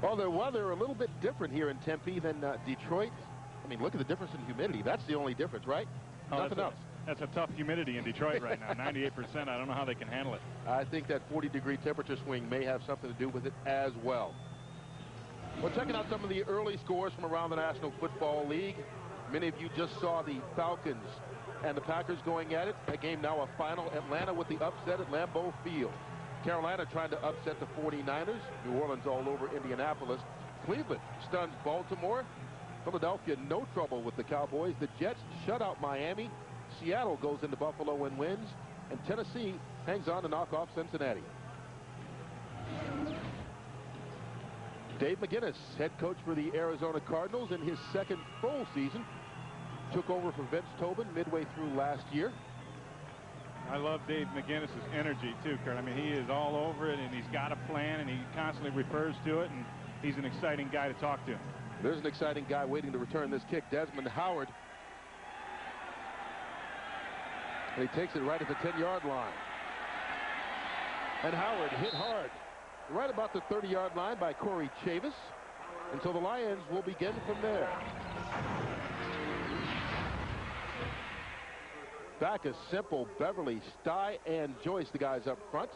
Well, the weather a little bit different here in Tempe than Detroit. I mean, look at the difference in humidity. That's the only difference, right? Nothing else. That's a tough humidity in Detroit right now. 98%. I don't know how they can handle it. I think that 40-degree temperature swing may have something to do with it as well. Well, checking out some of the early scores from around the National Football League. Many of you just saw the Falcons and the Packers going at it. A game now a final. Atlanta with the upset at Lambeau Field. Carolina trying to upset the 49ers. New Orleans all over Indianapolis. Cleveland stuns Baltimore. Philadelphia no trouble with the Cowboys. The Jets shut out Miami. Seattle goes into Buffalo and wins. And Tennessee hangs on to knock off Cincinnati. Dave McGinnis, head coach for the Arizona Cardinals in his second full season. Took over for Vince Tobin midway through last year. I love Dave McGinnis' energy, too, Kurt. I mean, he is all over it, and he's got a plan, and he constantly refers to it, and he's an exciting guy to talk to. There's an exciting guy waiting to return this kick, Desmond Howard. And he takes it right at the 10-yard line. And Howard hit hard right about the 30-yard line by Corey Chavis. And so the Lions will begin from there. Back is Simple, Beverly, Stye, and Joyce, the guys up front.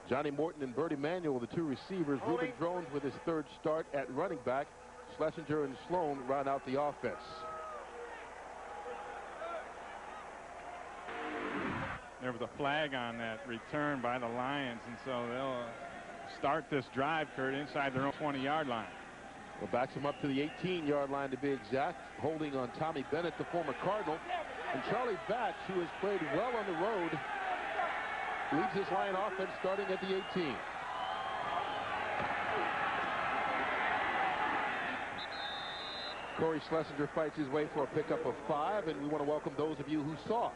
Johnny Morton and Bertie Manuel, the two receivers. Ruben Drones with his third start at running back. Schlesinger and Sloan round out the offense. There was a flag on that return by the Lions, and so they'll start this drive, Kurt, inside their own 20-yard line. Well, backs him up to the 18-yard line to be exact, holding on Tommy Bennett, the former Cardinal. And Charlie Batch, who has played well on the road, leads his Lion offense starting at the 18. Corey Schlesinger fights his way for a pickup of 5, and we want to welcome those of you who saw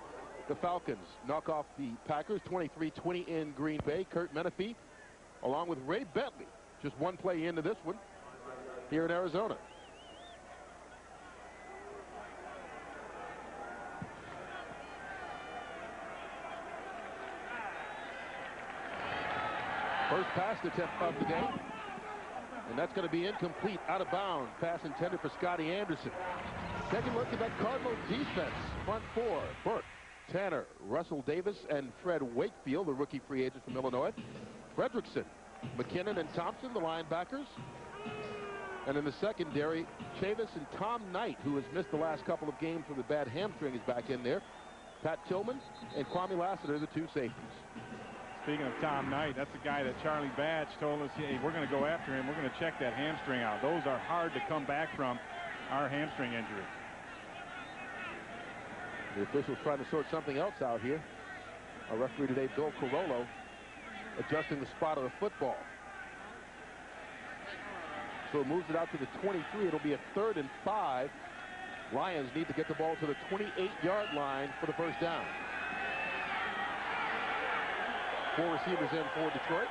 the Falcons knock off the Packers 23-20 in Green Bay. Kurt Menefee, along with Ray Bentley, just one play into this one here in Arizona. First pass attempt of the game. And that's going to be incomplete, out of bounds. Pass intended for Scotty Anderson. Take a look at that Cardinals defense. Front four, Burke, Tanner, Russell Davis, and Fred Wakefield, the rookie free agent from Illinois. Fredrickson, McKinnon, and Thompson, the linebackers. And in the secondary, Chavis and Tom Knight, who has missed the last couple of games with a bad hamstring, is back in there. Pat Tillman and Kwame Lassiter, the two safeties. Speaking of Tom Knight, that's the guy that Charlie Batch told us, hey, we're going to go after him. We're going to check that hamstring out. Those are hard to come back from, our hamstring injury. The officials trying to sort something else out here. Our referee today, Bill Carollo, adjusting the spot of the football. So it moves it out to the 23. It'll be a 3rd and 5. Lions need to get the ball to the 28-yard line for the first down. 4 receivers in for Detroit.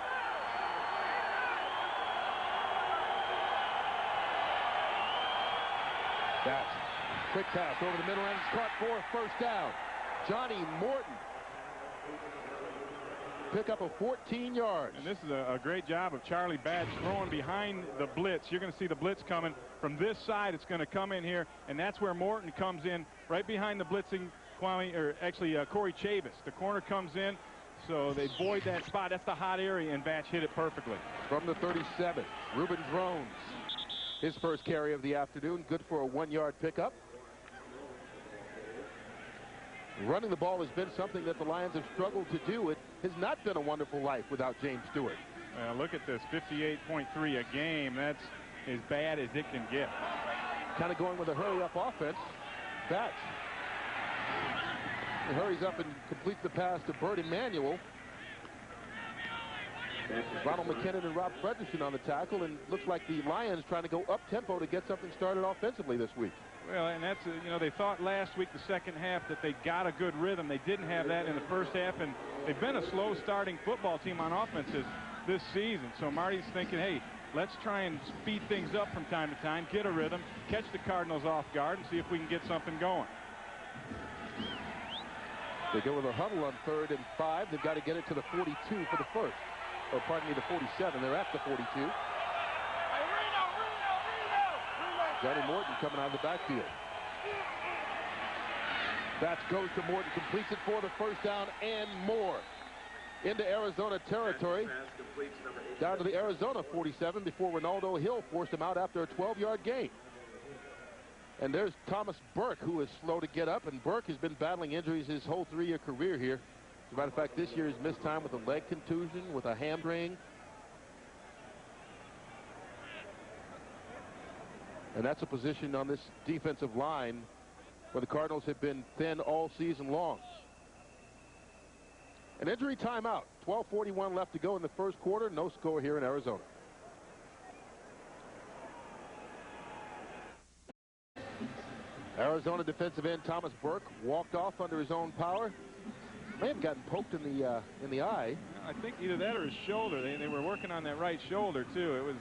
That's quick pass over the middle, and it's caught for first down. Johnny Morton. Pick up a 14 yards. And this is a great job of Charlie Batch throwing behind the blitz. You're going to see the blitz coming from this side. It's going to come in here, and that's where Morton comes in, right behind the blitzing Corey Chavis. The corner comes in, so they void that spot. That's the hot area, and Batch hit it perfectly. From the 37, Ruben Drones. His first carry of the afternoon, good for a 1-yard pickup. Running the ball has been something that the Lions have struggled to do. It has not been a wonderful life without James Stewart. Look at this, 58.3 a game. That's as bad as it can get. Kind of going with a hurry-up offense. Batch hurries up and completes the pass to Bert Emanuel. Ronald McKinnon and Rob Fredrickson on the tackle, and looks like the Lions trying to go up-tempo to get something started offensively this week. Well, and that's, they thought last week, the second half, that they got a good rhythm. They didn't have that in the first half, and they've been a slow-starting football team on offenses this season. So Marty's thinking, hey, let's try and speed things up from time to time, get a rhythm, catch the Cardinals off guard, and see if we can get something going. They go with a huddle on 3rd and 5. They've got to get it to the 42 for the first. Or pardon me, the 47. They're at the 42. Johnny Morton coming out of the backfield. That goes to Morton, completes it for the first down and more. Into Arizona territory. Down to the Arizona 47 before Ronaldo Hill forced him out after a 12-yard gain. And there's Thomas Burke, who is slow to get up, and Burke has been battling injuries his whole 3-year career here. As a matter of fact, this year he's missed time with a leg contusion, with a hamstring. And that's a position on this defensive line where the Cardinals have been thin all season long. An injury timeout. 12:41 left to go in the first quarter. No score here in Arizona. Arizona defensive end Thomas Burke walked off under his own power. May have gotten poked in the eye. I think either that or his shoulder. They were working on that right shoulder too. It was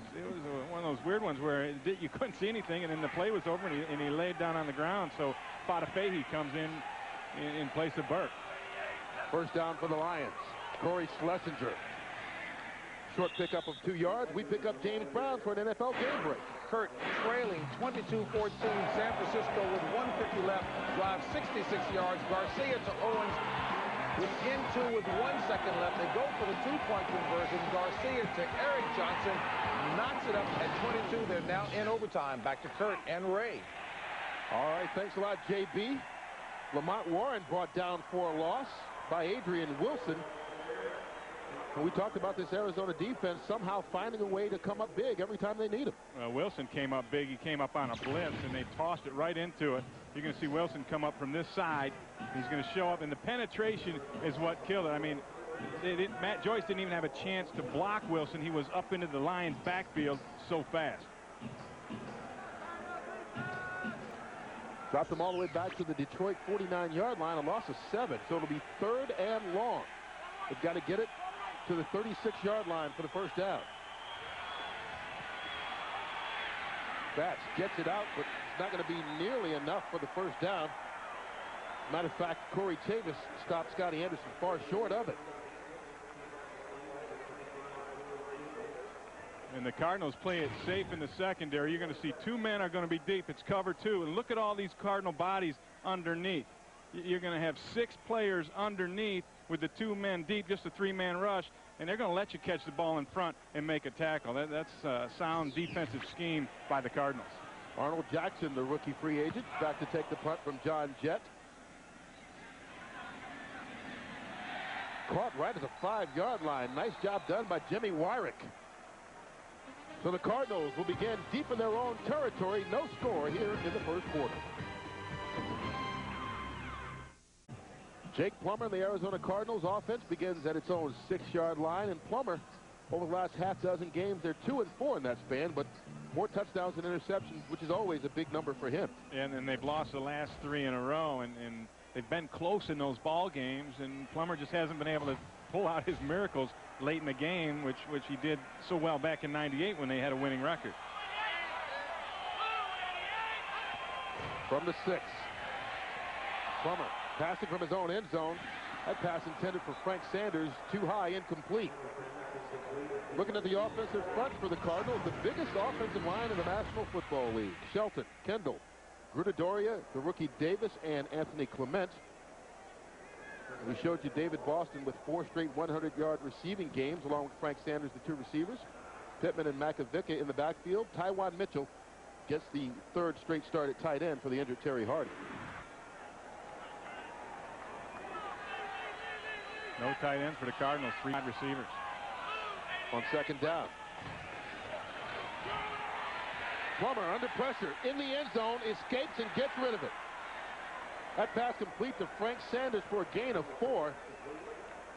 one of those weird ones where you couldn't see anything, and then the play was over, and he laid down on the ground. So Fatafehi comes in place of Burke. First down for the Lions. Corey Schlesinger. Short pickup of 2 yards. We pick up James Brown for an NFL game break. Kurt trailing 22-14. San Francisco with 1:50 left. Drive 66 yards. Garcia to Owens within 2 with 1 second left. They go for the 2-point conversion. Garcia to Eric Johnson. Knocks it up at 22. They're now in overtime. Back to Kurt and Ray. All right, thanks a lot, JB. Lamont Warren brought down for a loss by Adrian Wilson. And we talked about this Arizona defense somehow finding a way to come up big every time they need him. Wilson came up big. He came up on a blitz, and they tossed it right into it. You're going to see Wilson come up from this side. He's going to show up, and the penetration is what killed it. I mean, Matt Joyce didn't even have a chance to block Wilson. He was up into the Lions' backfield so fast. Dropped them all the way back to the Detroit 49-yard line, a loss of 7. So it'll be 3rd and long. They've got to get it to the 36-yard line for the first down. Batch gets it out, but it's not going to be nearly enough for the first down. Matter of fact, Corey Chavis stopped Scotty Anderson far short of it. And the Cardinals play it safe in the secondary. You're going to see 2 men are going to be deep. It's cover 2. And look at all these Cardinal bodies underneath. You're going to have 6 players underneath with the 2 men deep, just a 3-man rush. And they're going to let you catch the ball in front and make a tackle. That's a sound defensive scheme by the Cardinals. Arnold Jackson, the rookie free agent, back to take the punt from John Jett. Caught right at the 5-yard line. Nice job done by Jimmy Wyrick. So the Cardinals will begin deep in their own territory. No score here in the first quarter. Jake Plummer and the Arizona Cardinals offense begins at its own 6-yard line. And Plummer, over the last half-dozen games, they're 2-4 in that span, but more touchdowns than interceptions, which is always a big number for him. And they've lost the last 3 in a row, and they've been close in those ball games, and Plummer just hasn't been able to pull out his miracles late in the game, which he did so well back in '98 when they had a winning record. From the 6, Plummer passing from his own end zone. That pass intended for Frank Sanders, too high, incomplete. Looking at the offensive front for the Cardinals, the biggest offensive line in the National Football League. Shelton, Kendall, Grunadoria, the rookie Davis, and Anthony Clement. We showed you David Boston with 4 straight 100-yard receiving games, along with Frank Sanders, the 2 receivers. Pittman and Makovica in the backfield. Tywan Mitchell gets the 3rd straight start at tight end for the injured Terry Hardy. No tight ends for the Cardinals, 3 wide receivers. On 2nd down. Plummer under pressure in the end zone, escapes and gets rid of it. That pass complete to Frank Sanders for a gain of 4.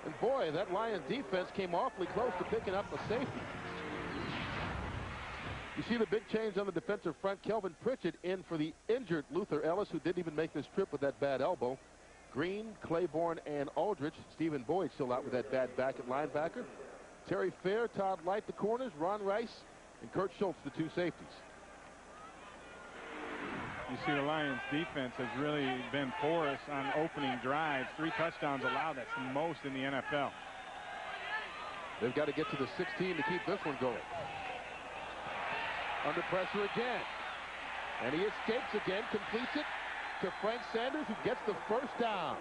And boy, that Lions defense came awfully close to picking up a safety. You see the big change on the defensive front. Kelvin Pritchett in for the injured Luther Ellis, who didn't even make this trip with that bad elbow. Green, Claiborne, and Aldrich. Stephen Boyd still out with that bad back at linebacker. Terry Fair, Todd Light, the corners. Ron Rice and Kurt Schultz, the 2 safeties. You see the Lions defense has really been porous on opening drives. 3 touchdowns allowed. That's the most in the NFL. They've got to get to the 16 to keep this one going. Under pressure again. And he escapes again, completes it to Frank Sanders, who gets the first down.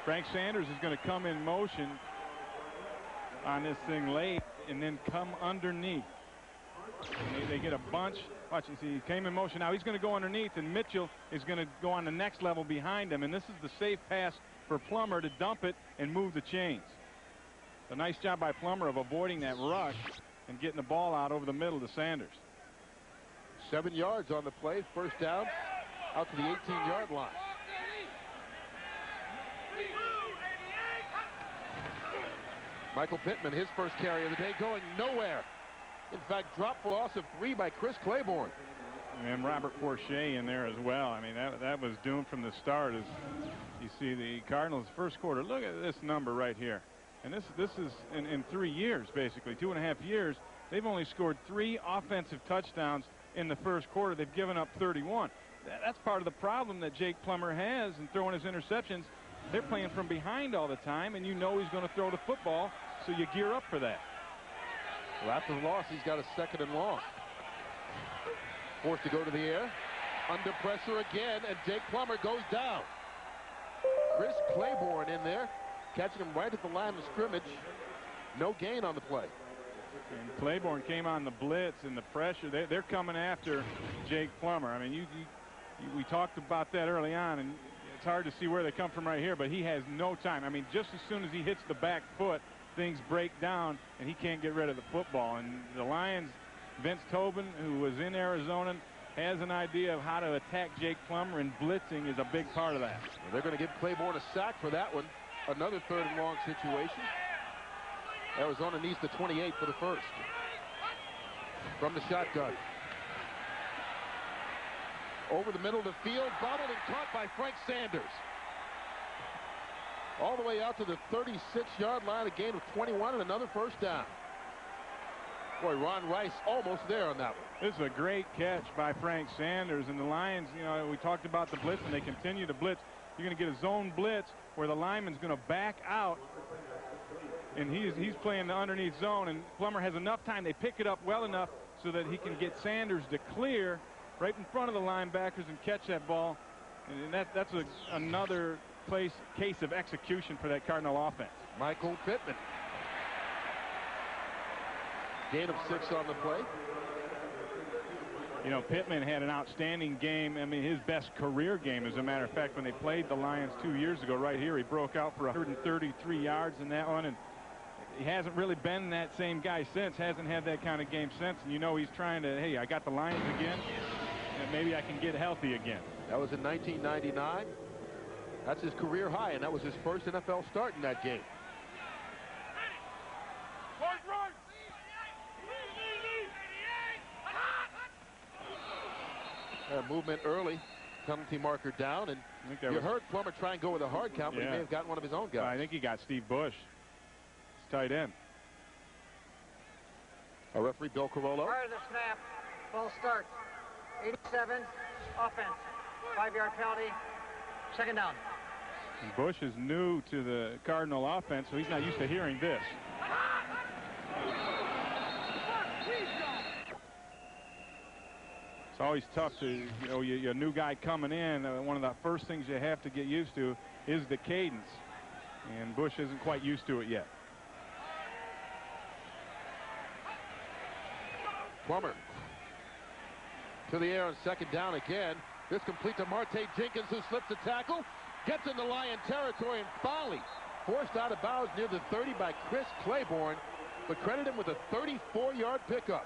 Frank Sanders is going to come in motion on this thing late and then come underneath. And they get a bunch. Watch, you see, he came in motion. Now he's going to go underneath, and Mitchell is going to go on the next level behind him. And this is the safe pass for Plummer to dump it and move the chains. A nice job by Plummer of avoiding that rush and getting the ball out over the middle to Sanders. 7 yards on the play. First down out to the 18-yard line. Michael Pittman, his first carry of the day, going nowhere. In fact, dropped for loss of 3 by Chris Claiborne. And Robert Forshea in there as well. I mean, that was doomed from the start. As you see the Cardinals first quarter. Look at this number right here. And this is in 3 years, basically 2.5 years. They've only scored 3 offensive touchdowns in the first quarter. They've given up 31. That's part of the problem that Jake Plummer has in throwing his interceptions. They're playing from behind all the time, and you know he's going to throw the football, so you gear up for that. Well, after the loss, he's got a 2nd and long. Forced to go to the air. Under pressure again, and Jake Plummer goes down. Chris Claiborne in there, catching him right at the line of scrimmage. No gain on the play. And Claiborne came on the blitz and the pressure. They're coming after Jake Plummer. I mean, we talked about that early on, and it's hard to see where they come from right here, but he has no time. I mean, just as soon as he hits the back foot, things break down, and he can't get rid of the football. And the Lions, Vince Tobin, who was in Arizona, has an idea of how to attack Jake Plummer, and blitzing is a big part of that. Well, they're going to give Claiborne a sack for that one. Another 3rd and long situation. Arizona needs the 28 for the first. From the shotgun. Over the middle of the field, bobbled and caught by Frank Sanders. All the way out to the 36-yard line, a gain of 21 and another first down. Boy, Ron Rice almost there on that one. This is a great catch by Frank Sanders, and the Lions, you know, we talked about the blitz, and they continue to blitz. You're going to get a zone blitz where the lineman's going to back out, and he's playing the underneath zone, and Plummer has enough time. They pick it up well enough so that he can get Sanders to clear right in front of the linebackers and catch that ball. And that's another case of execution for that Cardinal offense. Michael Pittman. Gain of 6 on the play. You know, Pittman had an outstanding game. I mean, his best career game, as a matter of fact, when they played the Lions 2 years ago right here. He broke out for 133 yards in that one, and he hasn't really been that same guy since. Hasn't had that kind of game since. And you know he's trying to, hey, I got the Lions again, and maybe I can get healthy again. That was in 1999. That's his career high, and that was his first NFL start in that game. Movement early, penalty marker down, and you heard Plummer try and go with a hard count, but he may have gotten one of his own guys. I think he got Steve Bush. It's tight end. Our referee, Bill Carollo. Prior to the snap, ball starts. 87, offense. 5-yard penalty, 2nd down. And Bush is new to the Cardinal offense, so he's not used to hearing this. It's always tough to, you know, you're a new guy coming in. One of the first things you have to get used to is the cadence. And Bush isn't quite used to it yet. Plummer to the air on 2nd down again. This complete to Marte Jenkins, who slips the tackle. Gets into Lion territory, and Foley forced out of bounds near the 30 by Chris Claiborne, but credit him with a 34-yard pickup.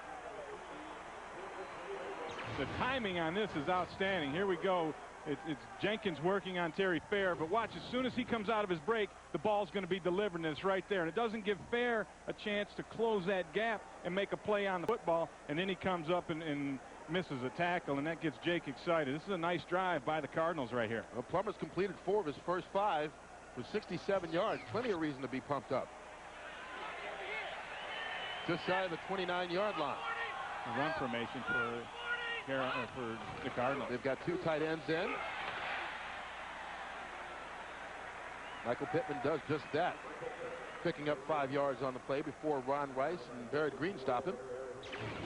The timing on this is outstanding. Here we go. It's Jenkins working on Terry Fair, but watch, as soon as he comes out of his break, the ball's going to be delivered, and it's right there. And it doesn't give Fair a chance to close that gap and make a play on the football, and then he comes up and misses a tackle, and that gets Jake excited. This is a nice drive by the Cardinals right here. Well, Plummer's completed 4 of his first 5 for 67 yards. Plenty of reason to be pumped up. Just shy of the 29-yard line. The run formation for the Cardinals. They've got 2 tight ends in. Michael Pittman does just that, picking up 5 yards on the play before Ron Rice and Barrett Green stop him.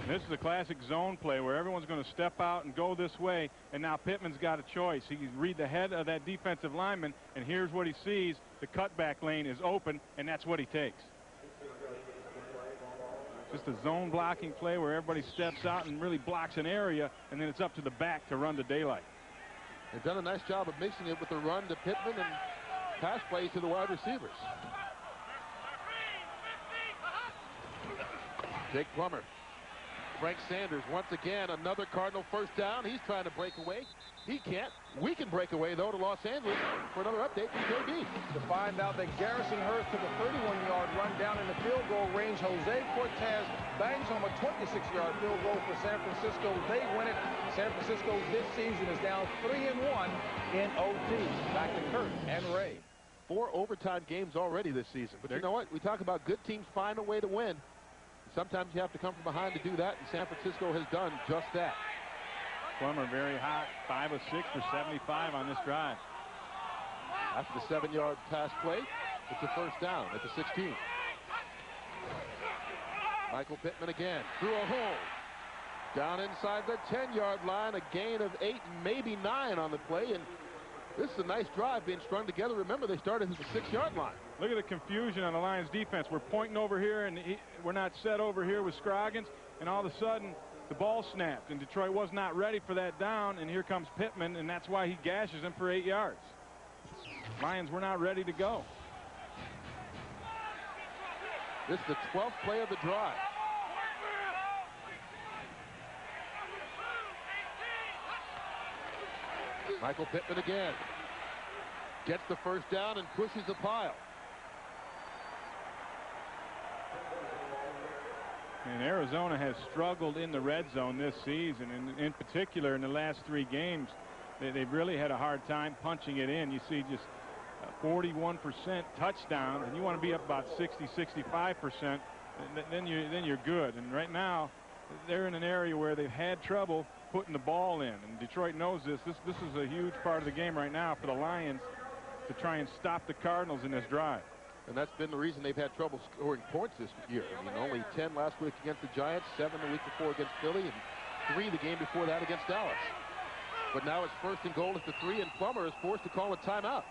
This is a classic zone play where everyone's going to step out and go this way, and now Pittman's got a choice. He can read the head of that defensive lineman, and here's what he sees. The cutback lane is open, and that's what he takes. Just a zone blocking play where everybody steps out and really blocks an area, and then it's up to the back to run to daylight. They've done a nice job of mixing it with the run to Pittman and pass plays to the wide receivers. Jake Plummer. Frank Sanders once again, another Cardinal first down. He's trying to break away. He can't. We can break away, though, to Los Angeles for another update from JB. To find out that Garrison Hurst took a 31-yard run down in the field goal range. Jose Cortez bangs home a 26-yard field goal for San Francisco. They win it. San Francisco this season is down 3-1 in OT. Back to Kurt and Ray. 4 overtime games already this season. But you know what? We talk about good teams find a way to win. Sometimes you have to come from behind to do that, and San Francisco has done just that. Plummer very hot, 5 of 6 for 75 on this drive. After the 7-yard pass play, it's a first down at the 16. Michael Pittman again through a hole. Down inside the 10-yard line, a gain of 8, maybe 9 on the play, and this is a nice drive being strung together. Remember, they started at the 6-yard line. Look at the confusion on the Lions defense. We're pointing over here, and we're not set over here with Scroggins, and all of a sudden the ball snapped, and Detroit was not ready for that down, and here comes Pittman, and that's why he gashes him for 8 yards. Lions were not ready to go. This is the 12th play of the drive. Michael Pittman again. Gets the first down and pushes the pile. And Arizona has struggled in the red zone this season, and in particular in the last 3 games, they've really had a hard time punching it in. You see just 41% touchdowns, and you want to be up about 60-65%, then you're good. And right now they're in an area where they've had trouble putting the ball in, and Detroit knows this. This is a huge part of the game right now for the Lions to try and stop the Cardinals in this drive. And that's been the reason they've had trouble scoring points this year. I mean, only 10 last week against the Giants, 7 the week before against Philly, and 3 the game before that against Dallas. But now it's first and goal at the 3, and Plummer is forced to call a timeout.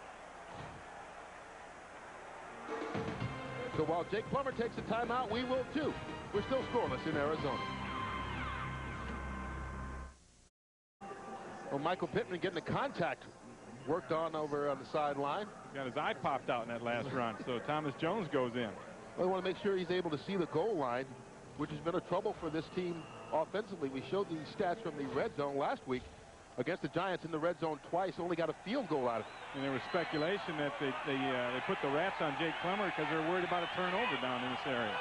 So while Jake Plummer takes a timeout, we will too. We're still scoreless in Arizona. Well, Michael Pittman getting the contact worked on over on the sideline. Got his eye popped out in that last run, so Thomas Jones goes in. Well, we want to make sure he's able to see the goal line, which has been a trouble for this team offensively. We showed these stats from the red zone last week against the Giants in the red zone twice, only got a field goal out of it. And there was speculation that they put the wraps on Jake Plummer because they're worried about a turnover down in this area.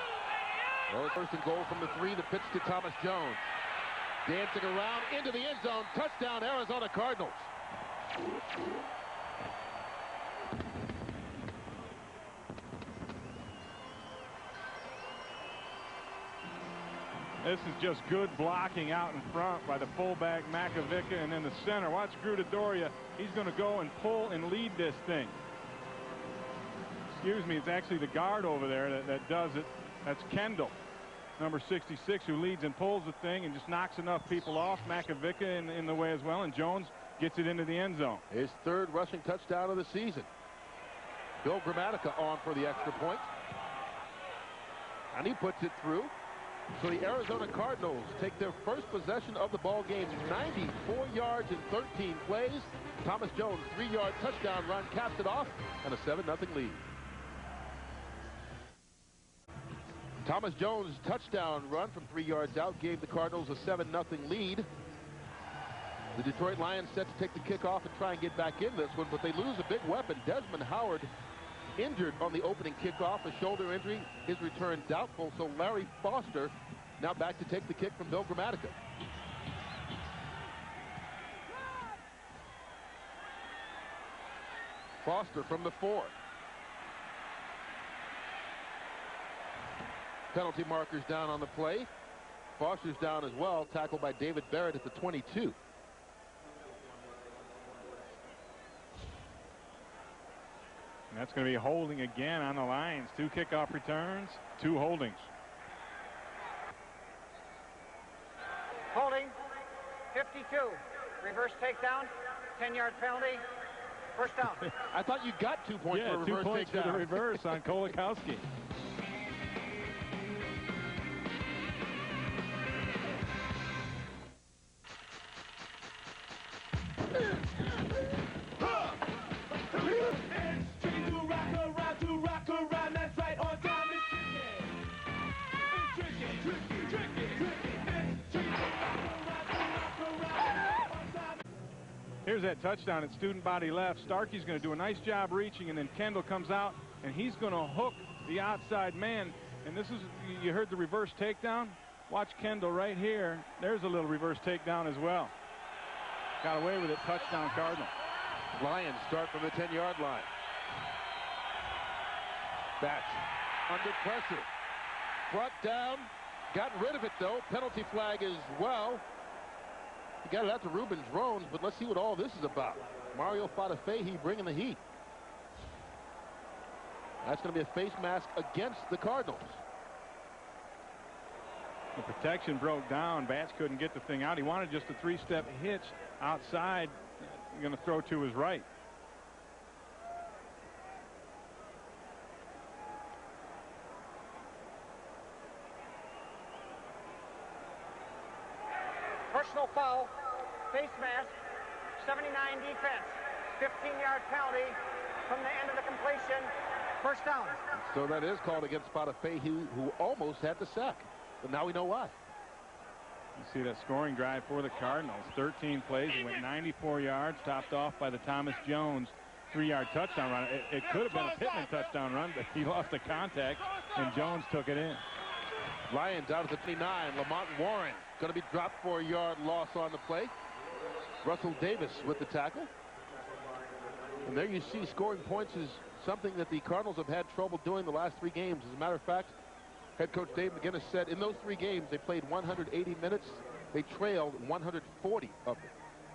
Well, first and goal from the 3, the pitch to Thomas Jones. Dancing around into the end zone. Touchdown, Arizona Cardinals. This is just good blocking out in front by the fullback Makovica, and then the center. Watch Grudadoria. He's going to go and pull and lead this thing. Excuse me, it's actually the guard over there that does it. That's Kendall, number 66, who leads and pulls the thing and just knocks enough people off. Makovica in the way as well, and Jones gets it into the end zone. His 3rd rushing touchdown of the season. Bill Gramatica on for the extra point. And he puts it through. So the Arizona Cardinals take their first possession of the ball game, 94 yards in 13 plays. Thomas Jones, 3-yard touchdown run, caps it off, and a 7-0 lead. Thomas Jones' touchdown run from 3 yards out gave the Cardinals a 7-0 lead. The Detroit Lions set to take the kickoff and try and get back in this one, but they lose a big weapon. Desmond Howard injured on the opening kickoff, a shoulder injury. His return doubtful, so Larry Foster now back to take the kick from Bill Gramatica. Foster from the 4. Penalty markers down on the play. Foster's down as well, tackled by David Barrett at the 22. And that's going to be holding again on the Lions. 2 kickoff returns, 2 holdings. Holding, 52. Reverse takedown, 10-yard penalty, first down. I thought you got 2 points for a reverse 2 points takedown. for the reverse on Kolakowski. Here's that touchdown at student body left. Starkey's going to do a nice job reaching, and then Kendall comes out, and he's going to hook the outside man. And this is, you heard the reverse takedown. Watch Kendall right here. There's a little reverse takedown as well. Got away with it. Touchdown, Cardinal. Lions start from the 10-yard line. Batch under pressure. Brought down. Got rid of it, though. Penalty flag as well. You got it out to Ruben Drones, but let's see what all this is about. Mario Fatafehi bringing the heat. That's going to be a face mask against the Cardinals. The protection broke down. Batch couldn't get the thing out. He wanted just a 3-step hitch outside. You're going to throw to his right. Personal foul, face mask, 79 defense, 15-yard penalty from the end of the completion, first down. So that is called against Fatafehi, who almost had the sack. But now we know why. You see that scoring drive for the Cardinals. 13 plays. He went 94 yards, topped off by the Thomas Jones 3-yard touchdown run. It could have been a Pittman touchdown run, but he lost the contact, and Jones took it in. Lions out at the 29. Lamont Warren going to be dropped for a yard loss on the play. Russell Davis with the tackle. And there you see scoring points is something that the Cardinals have had trouble doing the last 3 games. As a matter of fact, head coach Dave McGinnis said in those 3 games they played 180 minutes. They trailed 140 of them.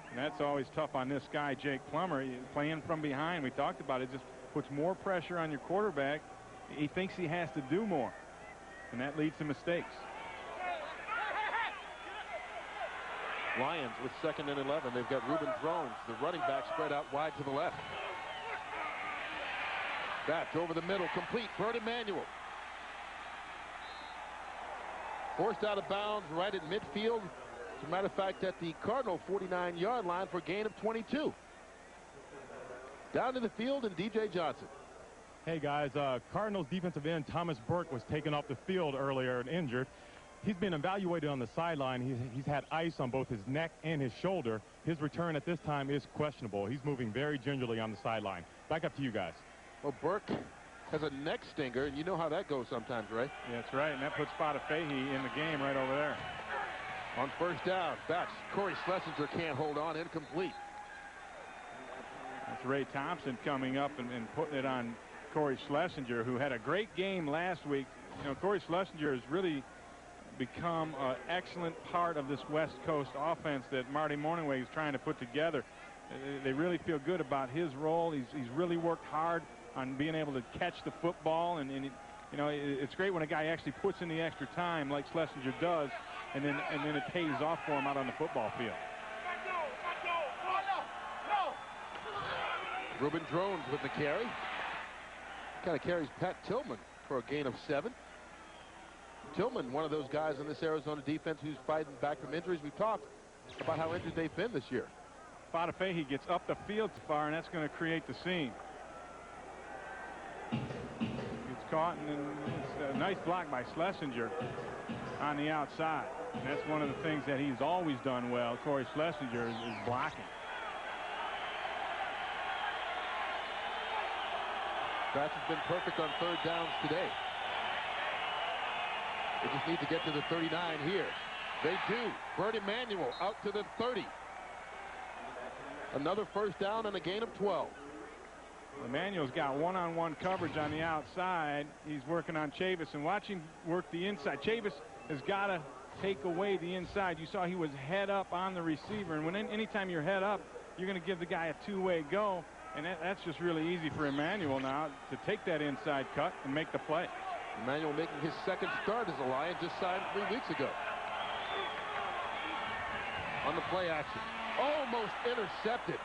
And that's always tough on this guy, Jake Plummer. Playing from behind, we talked about it, just puts more pressure on your quarterback. He thinks he has to do more, and that leads to mistakes. Lions with 2nd and 11. They've got Ruben Drones, the running back, spread out wide to the left. Batch over the middle, complete. Bert Emanuel. Forced out of bounds right at midfield. As a matter of fact, at the Cardinal 49-yard line for a gain of 22. Down to the field and DJ Johnson. Hey guys, Cardinals defensive end Thomas Burke was taken off the field earlier and injured. He's been evaluated on the sideline. He's had ice on both his neck and his shoulder. His return at this time is questionable. He's moving very gingerly on the sideline. Back up to you guys. Well, Burke has a neck stinger, and you know how that goes sometimes, right? Yeah, that's right, and that puts Fatafehi in the game right over there. On first down, Batch. Corey Schlesinger can't hold on, incomplete. That's Ray Thompson coming up and putting it on Corey Schlesinger, who had a great game last week. You know, Corey Schlesinger has really become an excellent part of this West Coast offense that Marty Morningway is trying to put together. They really feel good about his role. He's really worked hard on being able to catch the football, and you know, it's great when a guy actually puts in the extra time like Schlesinger does, and then it pays off for him out on the football field. Ruben Drones with the carry. Kind of carries Pat Tillman for a gain of 7. Tillman, one of those guys in this Arizona defense who's fighting back from injuries. We've talked about how injured they've been this year. Fatafehi gets up the field too far, and that's going to create the seam. Gets caught, and it's a nice block by Schlesinger on the outside. And that's one of the things that he's always done well. Corey Schlesinger is blocking. Batch has been perfect on 3rd downs today. They just need to get to the 39 here. They do. Bert Emanuel out to the 30. Another first down and a gain of 12. Emanuel's got one-on-one coverage on the outside. He's working on Chavis, and watch him work the inside. Chavis has got to take away the inside. You saw he was head up on the receiver, and when anytime you're head up, you're going to give the guy a two-way go, and that's just really easy for Emmanuel now to take that inside cut and make the play. Emmanuel making his second start as a Lion, just signed 3 weeks ago. On the play action, almost intercepted.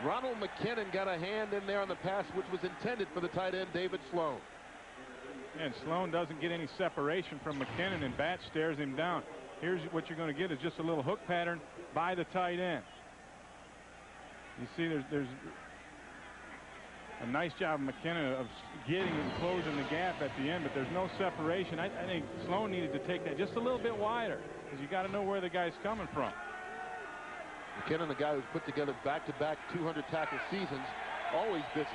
Ronald McKinnon got a hand in there on the pass, which was intended for the tight end, David Sloan. And Sloan doesn't get any separation from McKinnon, and Batch stares him down. Here's what you're going to get is just a little hook pattern by the tight end. You see there's a nice job of McKinnon of getting and closing the gap at the end, but there's no separation. I think Sloan needed to take that just a little bit wider, because you got to know where the guy's coming from. McKinnon, the guy who's put together back-to-back 200 tackle seasons, always busy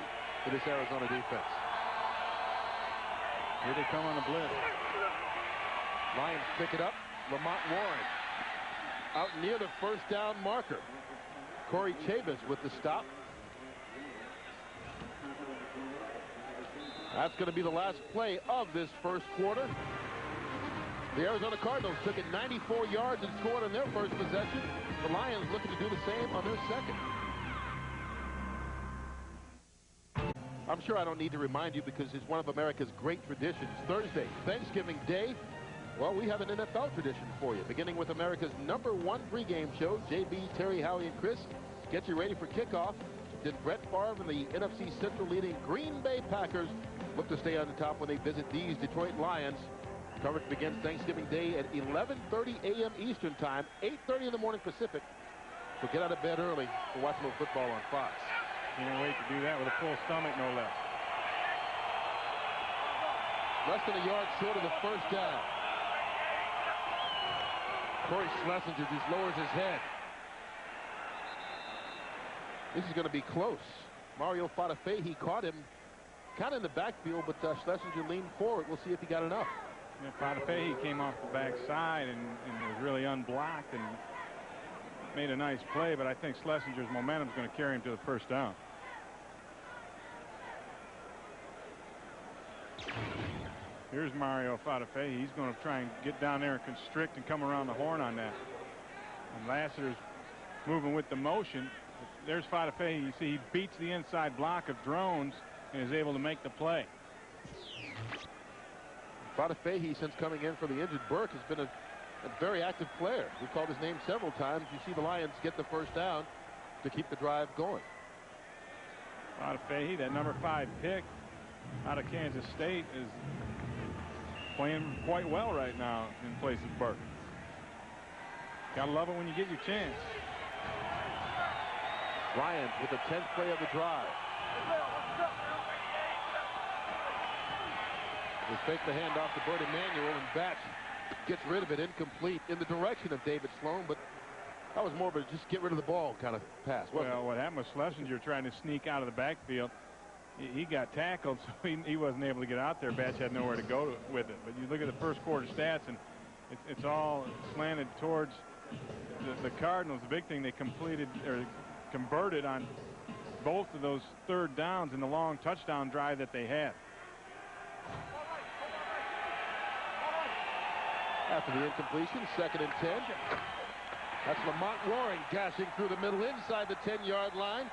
for this Arizona defense. Here they come on the blitz. Lions pick it up. Lamont Warren out near the first down marker. Corey Chavis with the stop. That's going to be the last play of this first quarter. The Arizona Cardinals took it 94 yards and scored on their first possession. The Lions looking to do the same on their second. I'm sure I don't need to remind you, because it's one of America's great traditions. Thursday, Thanksgiving Day. Well, we have an NFL tradition for you, beginning with America's #1 pregame show. JB, Terry, Howie, and Chris get you ready for kickoff. Then Brett Favre and the NFC Central leading Green Bay Packers look to stay on the top when they visit these Detroit Lions. Coverage begins Thanksgiving Day at 11:30 a.m. Eastern Time, 8:30 in the morning Pacific. So get out of bed early to watch a little football on Fox. Can't wait to do that with a full stomach, no less. Less than a yard short of the first down. Corey Schlesinger just lowers his head. This is going to be close. Mario Fatafehi caught him kind of in the backfield, but Schlesinger leaned forward. We'll see if he got enough. Yeah, Fatafehi came off the backside and was really unblocked and made a nice play, but I think Schlesinger's momentum is going to carry him to the first down. Here's Mario Fatafehi. He's going to try and get down there and constrict and come around the horn on that. And Lassiter's moving with the motion. There's Fatafehi. You see he beats the inside block of Drones and is able to make the play. Fatafehi, since coming in for the injured Burke, has been a very active player. We called his name several times. You see the Lions get the first down to keep the drive going. Fatafehi, that #5 pick out of Kansas State, is playing quite well right now in place of Burke. Gotta love it when you get your chance. Lions with the 10th play of the drive. They fake the handoff to Bert Emanuel, and Batch gets rid of it, incomplete, in the direction of David Sloan, but that was more of a just get rid of the ball kind of pass. Well, what happened was Schlesinger trying to sneak out of the backfield. He got tackled, so he wasn't able to get out there. Batch had nowhere to go with it. But you look at the first quarter stats, and it's all slanted towards the Cardinals. The big thing, they completed or converted on both of those third downs in the long touchdown drive that they had. After the incompletion, 2nd and 10. That's Lamont Warren gashing through the middle inside the 10-yard line.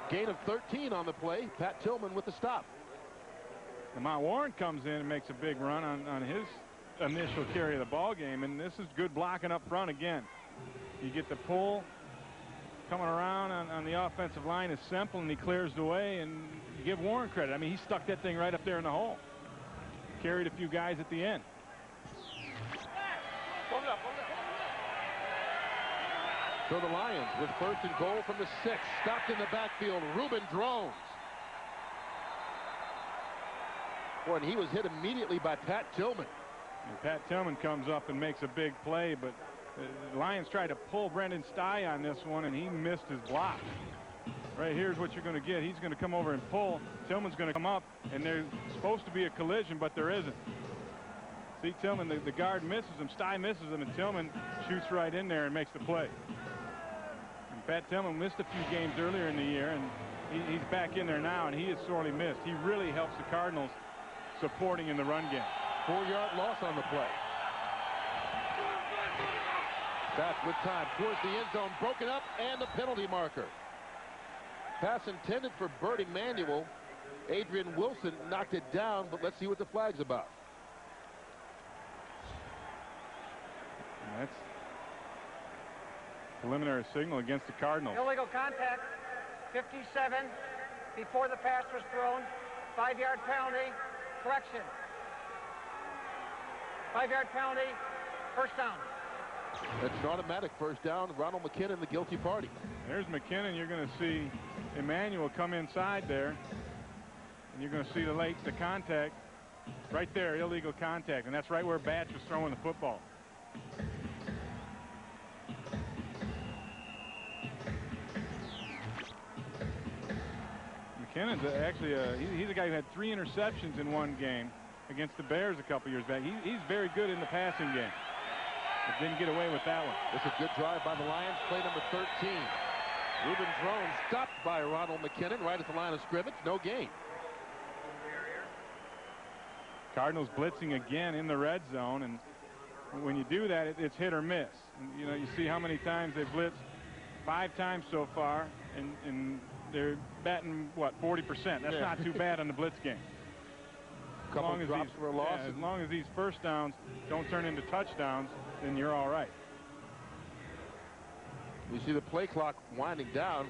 Gain of 13 on the play. Pat Tillman with the stop. Lamont Warren comes in and makes a big run on his initial carry of the ball game, and this is good blocking up front again. You get the pull coming around on the offensive line is simple, and he clears the way, and you give Warren credit. I mean, he stuck that thing right up there in the hole. Carried a few guys at the end. So the Lions with 1st and goal from the 6. Stopped in the backfield, Ruben Drones. Boy, and he was hit immediately by Pat Tillman. And Pat Tillman comes up and makes a big play, but the Lions tried to pull Brendan Stye on this one, and he missed his block. Right here's what you're going to get. He's going to come over and pull. Tillman's going to come up, and there's supposed to be a collision, but there isn't. See, Tillman, the guard misses him, Stye misses him, and Tillman shoots right in there and makes the play. And Pat Tillman missed a few games earlier in the year, and he's back in there now, and he is sorely missed. He really helps the Cardinals supporting in the run game. 4-yard loss on the play. Bats with time towards the end zone, broken up, and a penalty marker. Pass intended for Burt Emanuel. Adrian Wilson knocked it down, but let's see what the flag's about. That's preliminary signal against the Cardinals. Illegal contact, 57, before the pass was thrown. 5-yard penalty, correction. 5-yard penalty, first down. That's an automatic first down. Ronald McKinnon, the guilty party. There's McKinnon. You're going to see Emmanuel come inside there. And you're going to see the contact right there, illegal contact. And that's right where Batch was throwing the football. McKinnon's actually, he's a guy who had 3 interceptions in one game against the Bears a couple years back. He's very good in the passing game. But didn't get away with that one. It's a good drive by the Lions. Play number 13. Reuben Drone stopped by Ronald McKinnon right at the line of scrimmage. No gain. Cardinals blitzing again in the red zone, and when you do that, it's hit or miss. And, you know, you see how many times they've blitzed. 5 times so far, and they're batting, what, 40%. That's not too bad on the blitz game. Couple drops for a loss. As long as these first downs don't turn into touchdowns, then you're all right. You see the play clock winding down,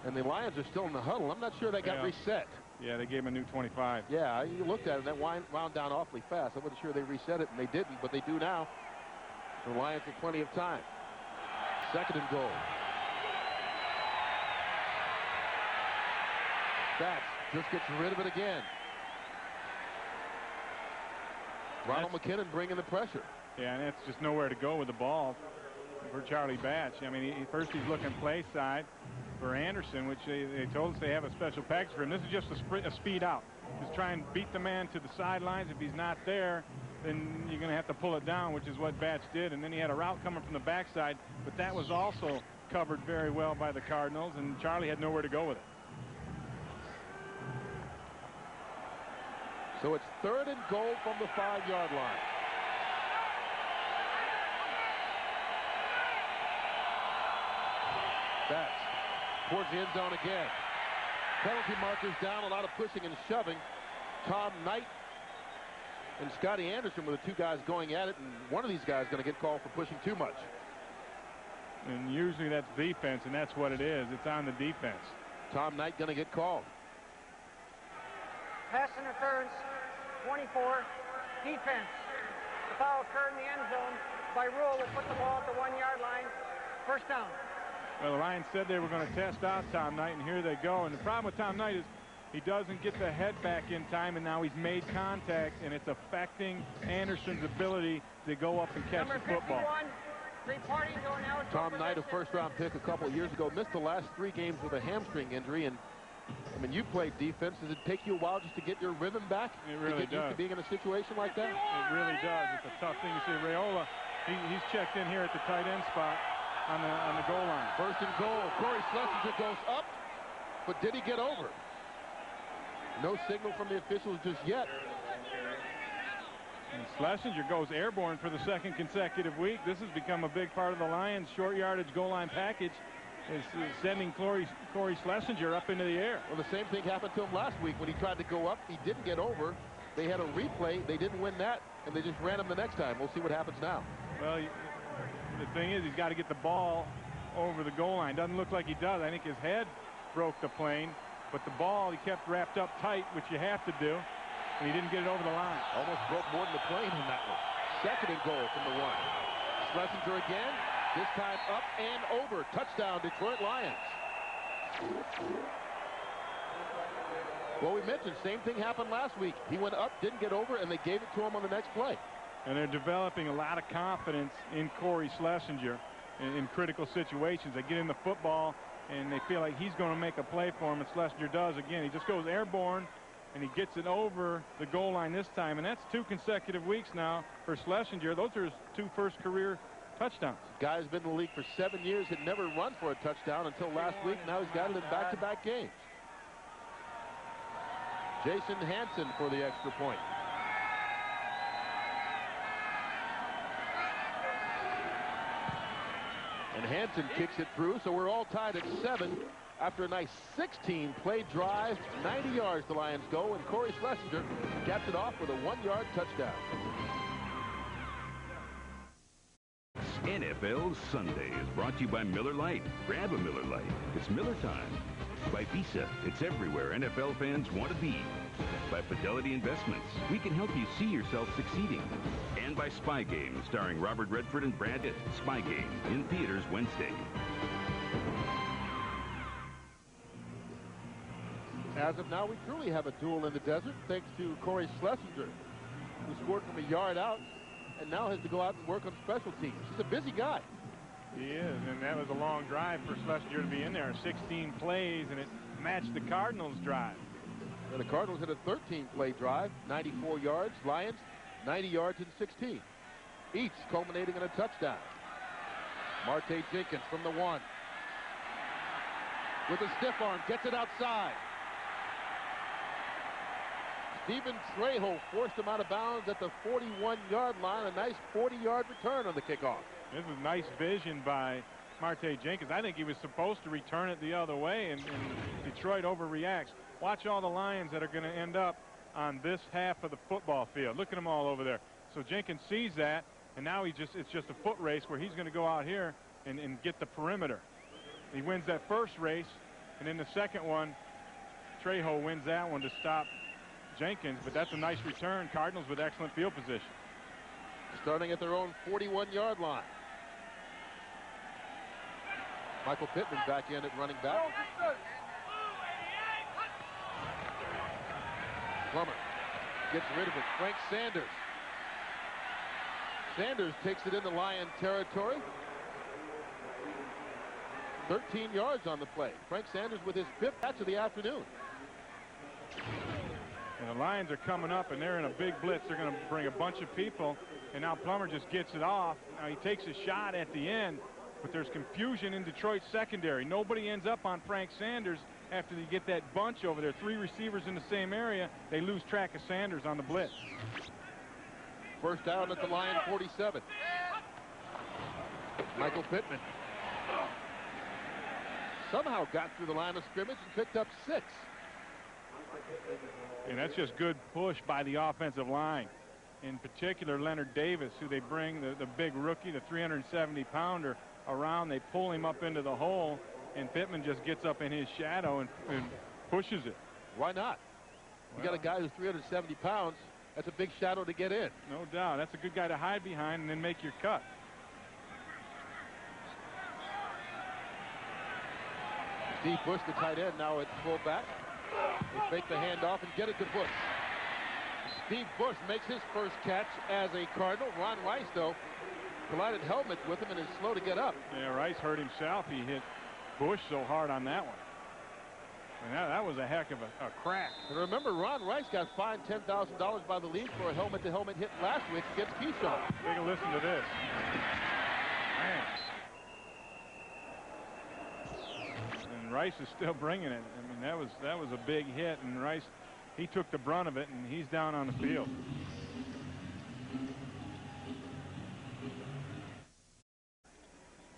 and the Lions are still in the huddle. I'm not sure they got reset. Yeah, they gave him a new 25. Yeah, you looked at it, and that wound down awfully fast. I wasn't sure they reset it, and they didn't, but they do now. The Lions have plenty of time. 2nd and goal. Batch just gets rid of it again. Ronald McKinnon bringing the pressure. Yeah, and that's just nowhere to go with the ball for Charlie Batch. I mean, first he's looking play side for Anderson, which they told us they have a special package for him. This is just a speed out. Just try and beat the man to the sidelines. If he's not there, then you're going to have to pull it down, which is what Batch did. And then he had a route coming from the backside, but that was also covered very well by the Cardinals, and Charlie had nowhere to go with it. So it's 3rd and goal from the 5-yard line. Batch towards the end zone again. Penalty markers down, a lot of pushing and shoving. Tom Knight and Scotty Anderson were the 2 guys going at it, and one of these guys is going to get called for pushing too much. And usually that's defense, and that's what it is. It's on the defense. Tom Knight going to get called. Pass interference, 24, defense. The foul occurred in the end zone. By rule, we'll put the ball at the 1-yard line. First down. Well, the Lions said they were going to test out Tom Knight, and here they go. And the problem with Tom Knight is he doesn't get the head back in time, and now he's made contact, and it's affecting Anderson's ability to go up and catch the football. Tom Knight, a first-round pick a couple of years ago, missed the last 3 games with a hamstring injury. And I mean, you played defense. Does it take you a while just to get your rhythm back? It really to get used to being in a situation like that? It really does. It's a tough thing to see. Raiola, he's checked in here at the tight end spot on the goal line. 1st and goal. Corey Schlesinger goes up, but did he get over? No signal from the officials just yet. And Schlesinger goes airborne for the 2nd consecutive week. This has become a big part of the Lions' short yardage goal line package. Is sending Corey Schlesinger up into the air. Well, the same thing happened to him last week when he tried to go up. He didn't get over. They had a replay. They didn't win that, and they just ran him the next time. We'll see what happens now. Well, the thing is, he's got to get the ball over the goal line. Doesn't look like he does. I think his head broke the plane, but the ball he kept wrapped up tight, which you have to do, and he didn't get it over the line. Almost broke more than the plane in that one. 2nd and goal from the 1. Schlesinger again. This time up and over. Touchdown, Detroit Lions. Well, we mentioned same thing happened last week. He went up, didn't get over, and they gave it to him on the next play. And they're developing a lot of confidence in Corey Schlesinger in critical situations. They get in the football, and they feel like he's going to make a play for him, and Schlesinger does again. He just goes airborne, and he gets it over the goal line this time. And that's 2 consecutive weeks now for Schlesinger. Those are his 2 first career touchdowns. Guy's been in the league for 7 years, had never run for a touchdown until last week. Now he's got it in back-to-back games. Jason Hansen for the extra point. And Hansen kicks it through, so we're all tied at 7 after a nice 16-play drive. 90 yards the Lions go, and Corey Schlesinger caps it off with a 1-yard touchdown. NFL Sunday is brought to you by Miller Lite. Grab a Miller Lite. It's Miller time. By Visa. It's everywhere NFL fans want to be. By Fidelity Investments. We can help you see yourself succeeding. And by Spy Game, starring Robert Redford and Brad Pitt. Spy Game, in theaters Wednesday. As of now, we truly have a duel in the desert, thanks to Corey Schlesinger, who scored from a yard out and now has to go out and work on special teams. He's a busy guy. He is, and that was a long drive for Schlesinger to be in there. 16 plays, and it matched the Cardinals' drive. And the Cardinals had a 13-play drive, 94 yards. Lions, 90 yards in 16. Each culminating in a touchdown. Marte Jenkins from the 1. With a stiff arm, gets it outside. Stephen Trejo forced him out of bounds at the 41-yard line. A nice 40-yard return on the kickoff. This was nice vision by Marte Jenkins. I think he was supposed to return it the other way, and Detroit overreacts. Watch all the Lions that are going to end up on this half of the football field. Look at them all over there. So Jenkins sees that, and now it's just a foot race where he's going to go out here and get the perimeter. He wins that first race, and in the second one, Trejo wins that one to stop Jenkins, but that's a nice return. Cardinals with excellent field position. Starting at their own 41-yard line. Michael Pittman back in at running back. Plummer gets rid of it. Frank Sanders. Sanders takes it into Lion territory. 13 yards on the play. Frank Sanders with his 5th catch of the afternoon. And the Lions are coming up, and they're in a big blitz. They're going to bring a bunch of people, and now Plummer just gets it off. Now he takes a shot at the end, but there's confusion in Detroit's secondary. Nobody ends up on Frank Sanders after they get that bunch over there. 3 receivers in the same area. They lose track of Sanders on the blitz. First down at the Lion 47. Michael Pittman somehow got through the line of scrimmage and picked up 6. And that's just good push by the offensive line. In particular, Leonard Davis, who they bring, the big rookie, the 370-pounder, around. They pull him up into the hole, and Pittman just gets up in his shadow and pushes it. Why not? You got a guy who's 370 pounds. That's a big shadow to get in. No doubt. That's a good guy to hide behind and then make your cut. Steve Bush, the tight end, now at fullback. They fake the handoff and get it to Bush. Steve Bush makes his first catch as a Cardinal. Ron Rice, though, collided helmet with him and is slow to get up. Yeah, Rice hurt himself. He hit Bush so hard on that one. And that was a heck of a crack. And remember, Ron Rice got fined $10,000 by the league for a helmet-to-helmet hit last week against Keyshawn. Take a listen to this. Man. And Rice is still bringing it. I mean, that was a big hit, and Rice, he took the brunt of it, and he's down on the field.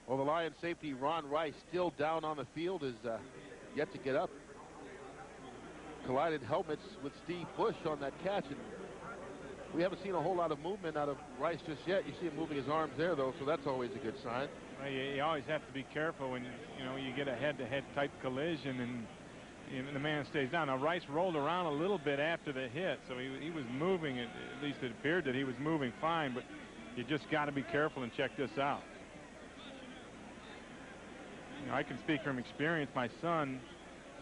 Well, the Lions safety Ron Rice still down on the field, is yet to get up. Collided helmets with Steve Bush on that catch, and we haven't seen a whole lot of movement out of Rice just yet. You see him moving his arms there, though, so that's always a good sign. Well, you always have to be careful when you get a head-to-head type collision and the man stays down. Now Rice rolled around a little bit after the hit, so he was moving. At least it appeared that he was moving fine, but you just got to be careful and check this out. I can speak from experience. My son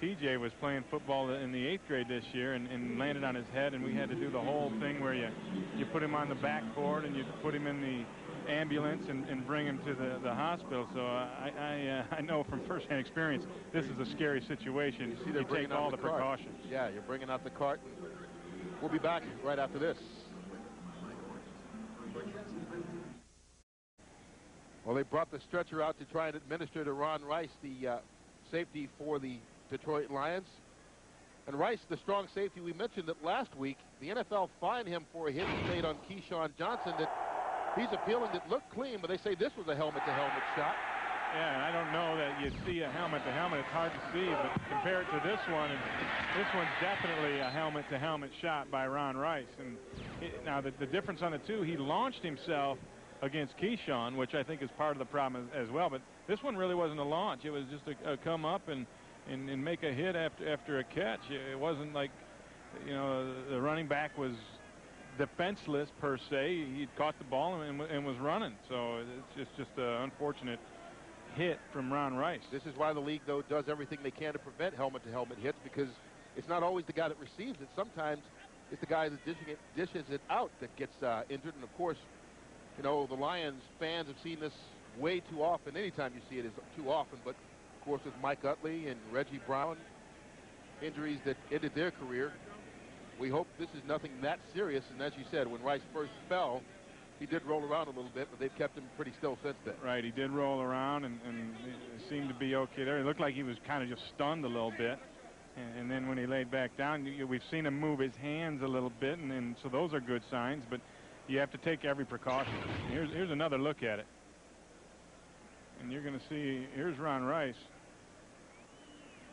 TJ was playing football in the 8th grade this year and landed on his head, and we had to do the whole thing where you put him on the backboard and you put him in the ambulance and bring him to the hospital. So I know from firsthand experience this is a scary situation. You take all the precautions. Yeah, you're bringing out the cart. We'll be back right after this. Well, they brought the stretcher out to try and administer to Ron Rice, the safety for the Detroit Lions. And Rice, the strong safety, we mentioned that last week. The NFL fined him for a hit he made on Keyshawn Johnson that he's appealing that looked clean, but they say this was a helmet-to-helmet shot. Yeah, and I don't know that you see a helmet-to-helmet. It's hard to see, but compare it to this one, and this one's definitely a helmet-to-helmet shot by Ron Rice. And now the difference on the two, he launched himself against Keyshawn, which I think is part of the problem as well. But this one really wasn't a launch. It was just a come up and make a hit after a catch. It wasn't like, you know, the running back was defenseless per se. He caught the ball and was running. So it's just an unfortunate hit from Ron Rice. This is why the league, though, does everything they can to prevent helmet-to-helmet hits, because it's not always the guy that receives it. Sometimes it's the guy that dishes it out that gets injured. And, of course, you know, the Lions fans have seen this way too often. Anytime you see it is too often. But, of course, with Mike Utley and Reggie Brown, injuries that ended their career, we hope this is nothing that serious. And as you said, when Rice first fell, he did roll around a little bit, but they've kept him pretty still since then. Right, he did roll around and it seemed to be okay there. It looked like he was kind of just stunned a little bit. And then when he laid back down, we've seen him move his hands a little bit, and so those are good signs, but you have to take every precaution. Here's another look at it. And you're going to see, here's Ron Rice.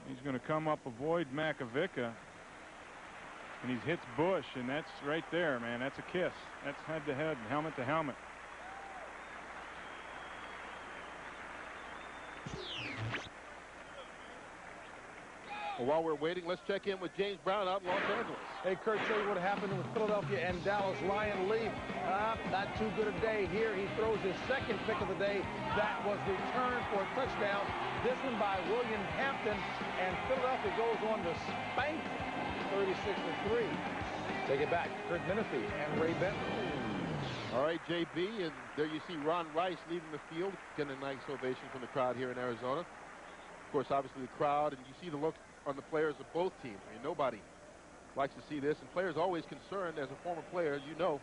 He's going to come up, avoid Makovica. And he hits Bush, and that's right there, man. That's a kiss. That's head-to-head, helmet-to-helmet. Well, while we're waiting, let's check in with James Brown out in Los Angeles. Hey, Kurt, show you what happened with Philadelphia and Dallas. Ryan Leaf, not too good a day here. He throws his second pick of the day. That was returned for a touchdown. This one by William Hampton, and Philadelphia goes on to spank 36-3. Take it back. Kurt Menefee and Ray Benton. All right, JB, and there you see Ron Rice leaving the field, getting a nice ovation from the crowd here in Arizona. Of course, obviously the crowd, and you see the look on the players of both teams. I mean, nobody likes to see this, and players always concerned. As a former player, you know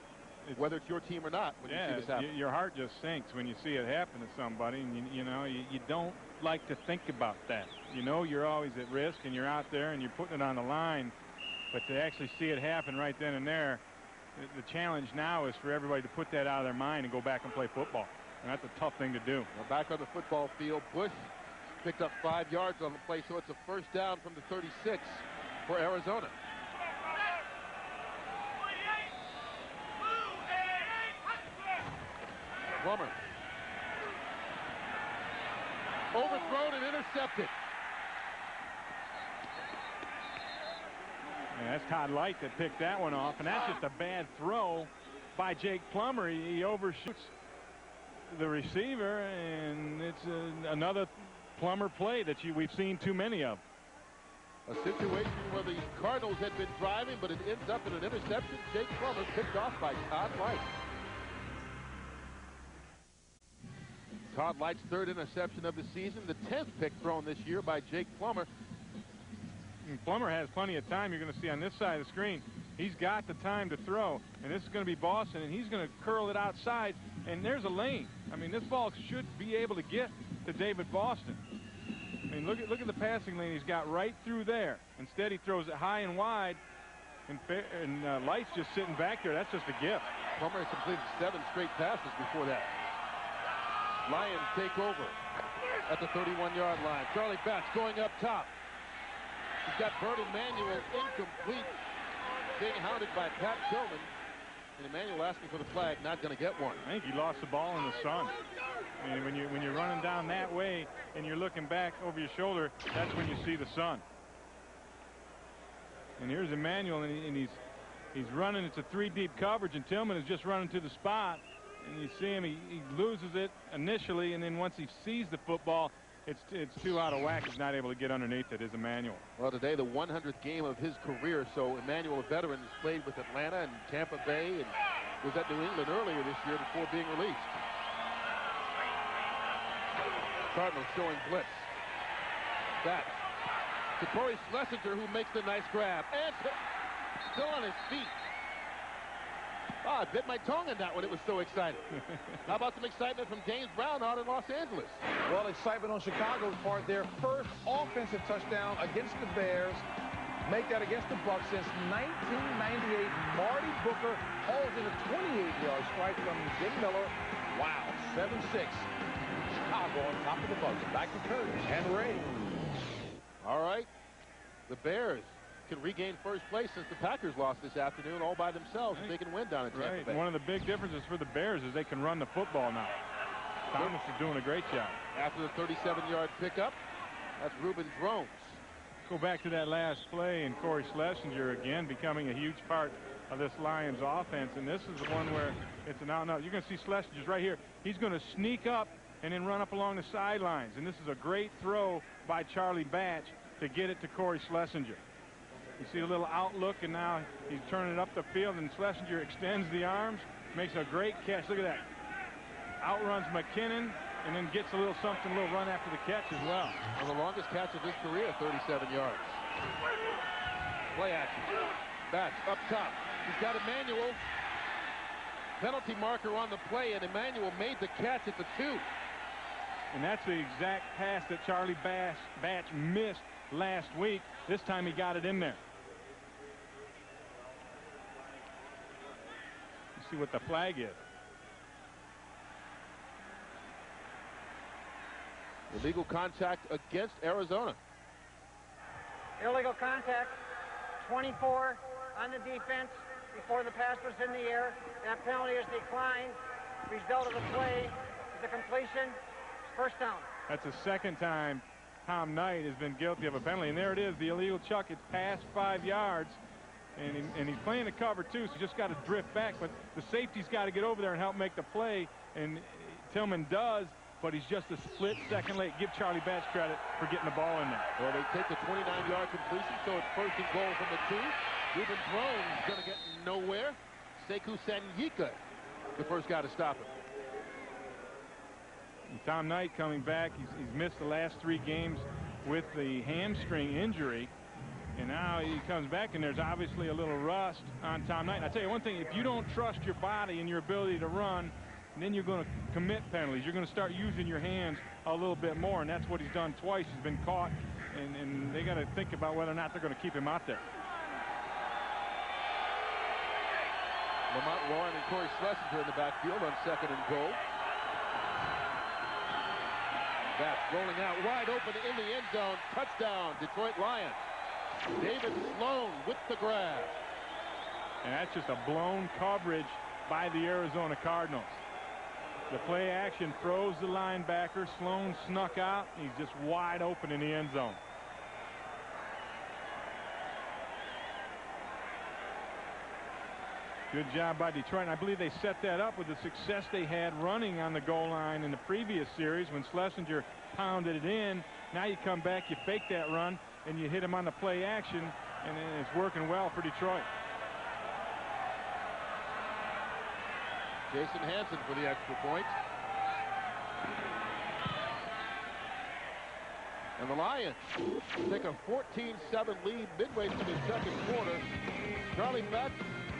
whether it's your team or not when you see this happen. Your heart just sinks when you see it happen to somebody, and you know you don't like to think about that. You know you're always at risk, and you're out there and you're putting it on the line, but to actually see it happen right then and there, the challenge now is for everybody to put that out of their mind and go back and play football, and that's a tough thing to do. Well, back on the football field, Bush picked up 5 yards on the play, so it's a first down from the 36 for Arizona. Plummer. Overthrown and intercepted. Yeah, that's Todd Light that picked that one off, and that's just a bad throw by Jake Plummer. He overshoots the receiver, and it's another Plummer play that we've seen too many of. A situation where the Cardinals had been driving, but it ends up in an interception. Jake Plummer picked off by Todd Light. Todd Light's third interception of the season, the 10th pick thrown this year by Jake Plummer. And Plummer has plenty of time. You're going to see on this side of the screen, he's got the time to throw, and this is going to be Boston, and he's going to curl it outside, and there's a lane. I mean, this ball should be able to get to David Boston. I mean, look at the passing lane he's got right through there. Instead, he throws it high and wide, and Light's just sitting back there. That's just a gift. Plummer completed 7 straight passes before that. Lions take over at the 31-yard line. Charlie Batch going up top. He's got Bert Emanuel incomplete, being hounded by Pat Tillman. And Emanuel asking for the flag, not going to get one. I think he lost the ball in the sun. I mean, when you're running down that way and you're looking back over your shoulder, that's when you see the sun. And here's Emanuel, and he's running. It's a 3 deep coverage, and Tillman is just running to the spot. And you see him, he loses it initially, and then once he sees the football, it's too out of whack. He's not able to get underneath it, is Emanuel. Well, today the 100th game of his career. So Emanuel, a veteran, has played with Atlanta and Tampa Bay, and was at New England earlier this year before being released. Cardinals showing blitz. Back to Corey Schlesinger, who makes the nice grab. And still on his feet. Oh, I bit my tongue on that one. It was so exciting. How about some excitement from James Brown out in Los Angeles? Well, excitement on Chicago's part. Their first offensive touchdown against the Bears. Make that against the Bucs since 1998. Marty Booker hauls in a 28-yard strike from Jim Miller. Wow, 7-6. Chicago go on top of the buzzer. Back to Curtis and Ray. All right. The Bears can regain first place since the Packers lost this afternoon all by themselves. If they can win down in Tampa Bay. One of the big differences for the Bears is they can run the football now. Thomas is doing a great job. After the 37-yard pickup, that's Reuben Drones. Go back to that last play, and Corey Schlesinger again becoming a huge part of this Lions offense. And this is the one where it's an out-and-out. You're going to see Schlesinger's right here. He's going to sneak up and then run up along the sidelines. And this is a great throw by Charlie Batch to get it to Corey Schlesinger. You see a little outlook, and now he's turning it up the field, and Schlesinger extends the arms, makes a great catch. Look at that. Outruns McKinnon, and then gets a little something, a little run after the catch as well. Well, the longest catch of his career, 37 yards. Play action. Batch up top. He's got Emmanuel. Penalty marker on the play, and Emmanuel made the catch at the 2. And that's the exact pass that Charlie Batch missed last week. This time he got it in there. You see what the flag is. Illegal contact against Arizona. Illegal contact. 24 on the defense before the pass was in the air. That penalty is declined. Result of the play is a completion. First down. That's the second time Tom Knight has been guilty of a penalty. And there it is, the illegal chuck. It's past 5 yards. And he's playing the cover, too, so just got to drift back. But the safety's got to get over there and help make the play. And Tillman does, but he's just a split second late. Give Charlie Batch credit for getting the ball in there. Well, they take the 29-yard completion, so it's first and goal from the 2. Reuben Drones is going to get nowhere. Sekou Sanyika, the first guy to stop him. And Tom Knight coming back. He's missed the last 3 games with the hamstring injury. And now he comes back, and there's obviously a little rust on Tom Knight. And I tell you one thing, if you don't trust your body and your ability to run, then you're going to commit penalties. You're going to start using your hands a little bit more, and that's what he's done twice. He's been caught, and they got to think about whether or not they're going to keep him out there. Lamont Warren and Corey Schlesinger in the backfield on second and goal. Batch rolling out wide open in the end zone. Touchdown, Detroit Lions. David Sloan with the grab. And that's just a blown coverage by the Arizona Cardinals. The play action throws the linebacker. Sloan snuck out. He's just wide open in the end zone. Good job by Detroit. And I believe they set that up with the success they had running on the goal line in the previous series when Schlesinger pounded it in. Now you come back, you fake that run, and you hit him on the play action, and it's working well for Detroit. Jason Hansen for the extra point. And the Lions take a 14-7 lead midway through the second quarter. Charlie Batch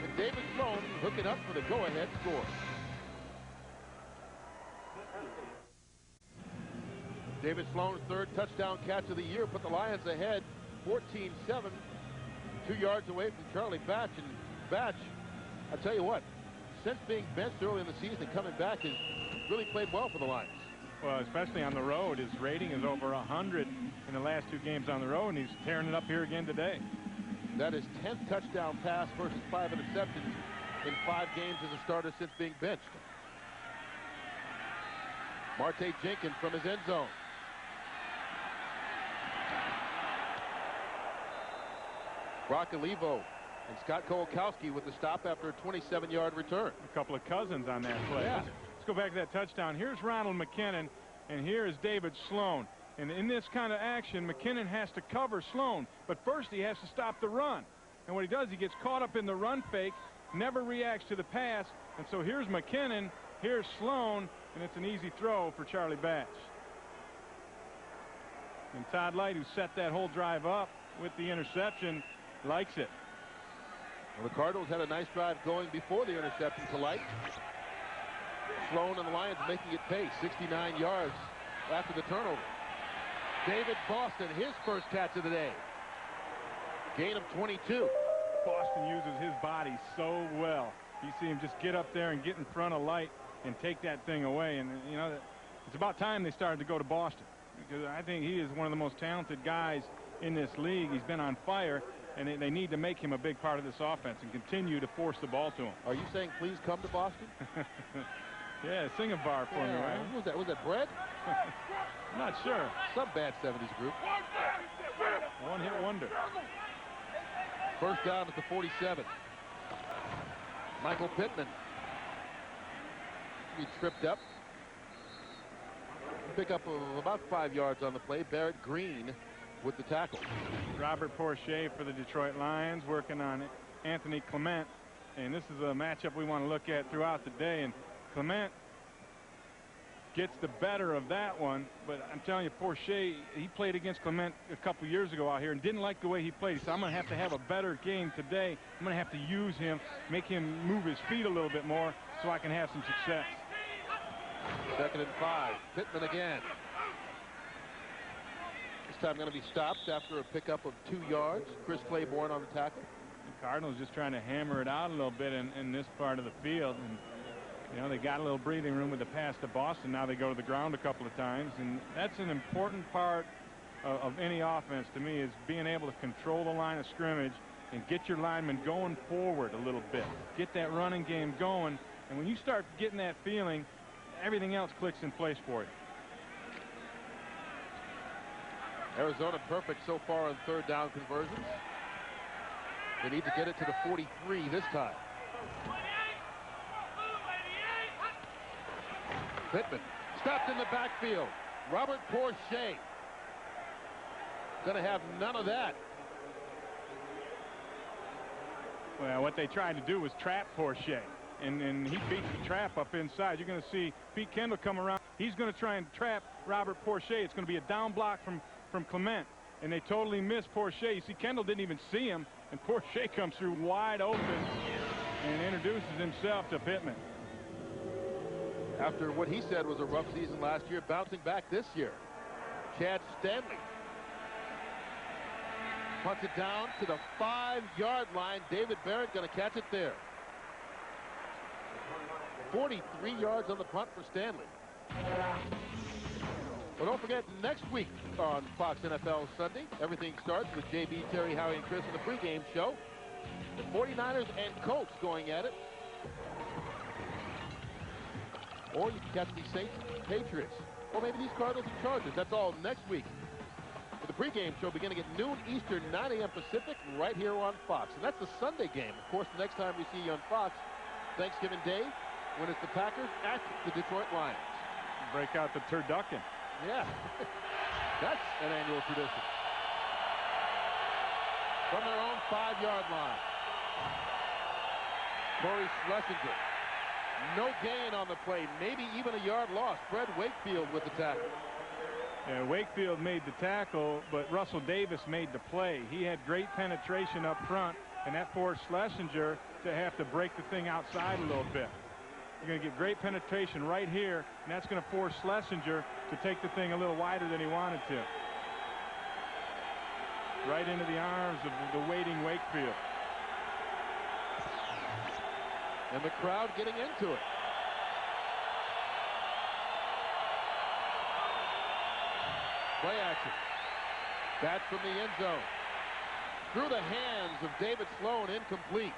and David Sloan hooking up for the go-ahead score. David Sloan's third touchdown catch of the year put the Lions ahead 14-7, 2 yards away from Charlie Batch. And Batch, I tell you what, since being benched early in the season and coming back, has really played well for the Lions. Well, especially on the road. His rating is over 100 in the last 2 games on the road, and he's tearing it up here again today. That is 10th touchdown pass versus 5 interceptions in 5 games as a starter since being benched. Marte Jenkins from his end zone. Brock Olivo and Scott Kolakowski with the stop after a 27-yard return. A couple of cousins on that play. Yeah. Let's go back to that touchdown. Here's Ronald McKinnon, and here is David Sloan. And in this kind of action, McKinnon has to cover Sloan. But first he has to stop the run. And what he does, he gets caught up in the run fake, never reacts to the pass. And so here's McKinnon, here's Sloan, and it's an easy throw for Charlie Batch. And Todd Light, who set that whole drive up with the interception, likes it. Well, the Cardinals had a nice drive going before the interception to Light. Sloan and the Lions making it pay 69 yards after the turnover. David Boston, his first catch of the day. Gain of 22. Boston uses his body so well. You see him just get up there and get in front of Light and take that thing away. And, you know, It's about time they started to go to Boston, because I think he is one of the most talented guys in this league. He's been on fire, and they need to make him a big part of this offense and continue to force the ball to him. Are you saying please come to Boston? Yeah, sing a bar for me, right? Was that Brett? I'm not sure. Some bad 70s group. One-hit wonder. First down at the 47. Michael Pittman. He tripped up. Pick up of about 5 yards on the play. Barrett Green with the tackle. Robert Porcher for the Detroit Lions working on Anthony Clement. And this is a matchup we want to look at throughout the day. And Clement gets the better of that one, but I'm telling you, Porcher, he played against Clement a couple years ago out here and didn't like the way he played. He said, I'm going to have a better game today. I'm going to have to use him, make him move his feet a little bit more so I can have some success. 2nd and 5. Pittman again. This time going to be stopped after a pickup of 2 yards. Chris Claiborne on the tackle. The Cardinals just trying to hammer it out a little bit in this part of the field. And you know, they got a little breathing room with the pass to Boston. Now they go to the ground a couple of times, and that's an important part of any offense to me, is being able to control the line of scrimmage and get your linemen going forward a little bit. Get that running game going, and when you start getting that feeling, everything else clicks in place for you. Arizona perfect so far on 3rd down conversions. They need to get it to the 43 this time. Pittman stopped in the backfield. Robert Porcher. Going to have none of that. Well, what they tried to do was trap Porcher, and he beat the trap up inside. You're going to see Pete Kendall come around. He's going to try and trap Robert Porcher. It's going to be a down block from Clement, and they totally missed Porcher. You see, Kendall didn't even see him, and Porcher comes through wide open and introduces himself to Pittman. After what he said was a rough season last year, bouncing back this year. Chad Stanley punts it down to the 5-yard line. David Barrett going to catch it there. 43 yards on the punt for Stanley. Well, don't forget, next week on Fox NFL Sunday, everything starts with JB, Terry, Howie, and Chris in the pregame show. The 49ers and Colts going at it. Or you can catch the Saints, Patriots, or maybe these Cardinals and Chargers. That's all next week. For the pregame show beginning at noon Eastern, 9 a.m. Pacific, right here on Fox. And that's the Sunday game. Of course, the next time we see you on Fox, Thanksgiving Day, when it's the Packers at the Detroit Lions. Break out the turducken. Yeah, that's an annual tradition. From their own 5-yard line, Corey Schlesinger. No gain on the play, maybe even a yard lost. Fred Wakefield with the tackle. Yeah, Wakefield made the tackle, but Russell Davis made the play. He had great penetration up front, and that forced Schlesinger to have to break the thing outside a little bit. You're going to get great penetration right here, and that's going to force Schlesinger to take the thing a little wider than he wanted to. Right into the arms of the waiting Wakefield. And the crowd getting into it. Play action. Bat from the end zone. Through the hands of David Sloan, incomplete.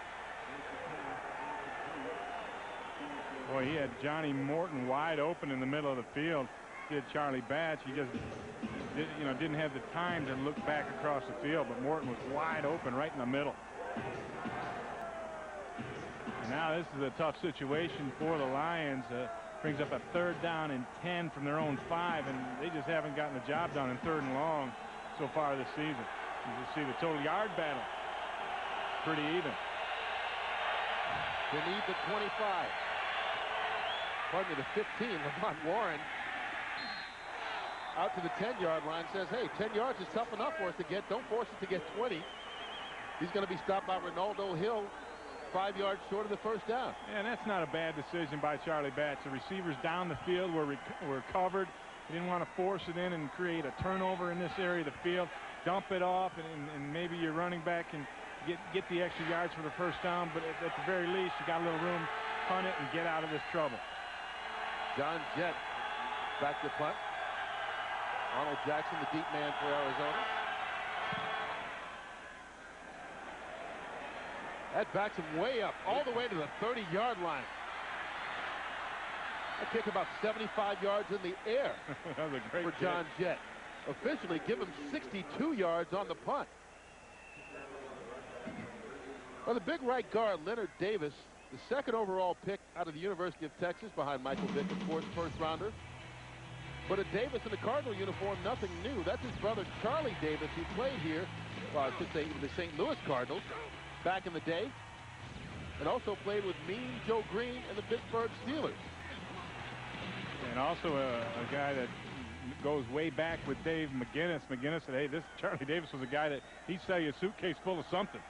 Boy, he had Johnny Morton wide open in the middle of the field. Did Charlie Batch. He just didn't have the time to look back across the field, but Morton was wide open right in the middle. Now this is a tough situation for the Lions. Brings up a 3rd down and 10 from their own 5, and they just haven't gotten the job done in 3rd and long so far this season. You can see the total yard battle. Pretty even. They need the 25. Pardon me, the 15. Lamont Warren out to the 10-yard line says, hey, 10 yards is tough enough for us to get. Don't force it to get 20. He's going to be stopped by Ronaldo Hill, 5 yards short of the 1st down. Yeah, and that's not a bad decision by Charlie Batch. The receivers down the field were covered. He didn't want to force it in and create a turnover in this area of the field. Dump it off, and maybe your running back can get the extra yards for the 1st down, but at the very least, you got a little room, punt it, and get out of this trouble. John Jett Back to punt. Arnold Jackson, the deep man for Arizona. That backs him way up, all the way to the 30-yard line. That kicked about 75 yards in the air That was a great for John Jett. Officially give him 62 yards on the punt. Well, the big right guard, Leonard Davis, the second overall pick out of the University of Texas behind Michael Vick, of course, first rounder. But a Davis in the Cardinal uniform, nothing new. That's his brother, Charlie Davis, who played here, well, I should say the St. Louis Cardinals back in the day, and also played with Mean Joe Green and the Pittsburgh Steelers. And also a guy that goes way back with Dave McGinnis. McGinnis said, hey, this Charlie Davis was a guy that he'd sell you a suitcase full of something.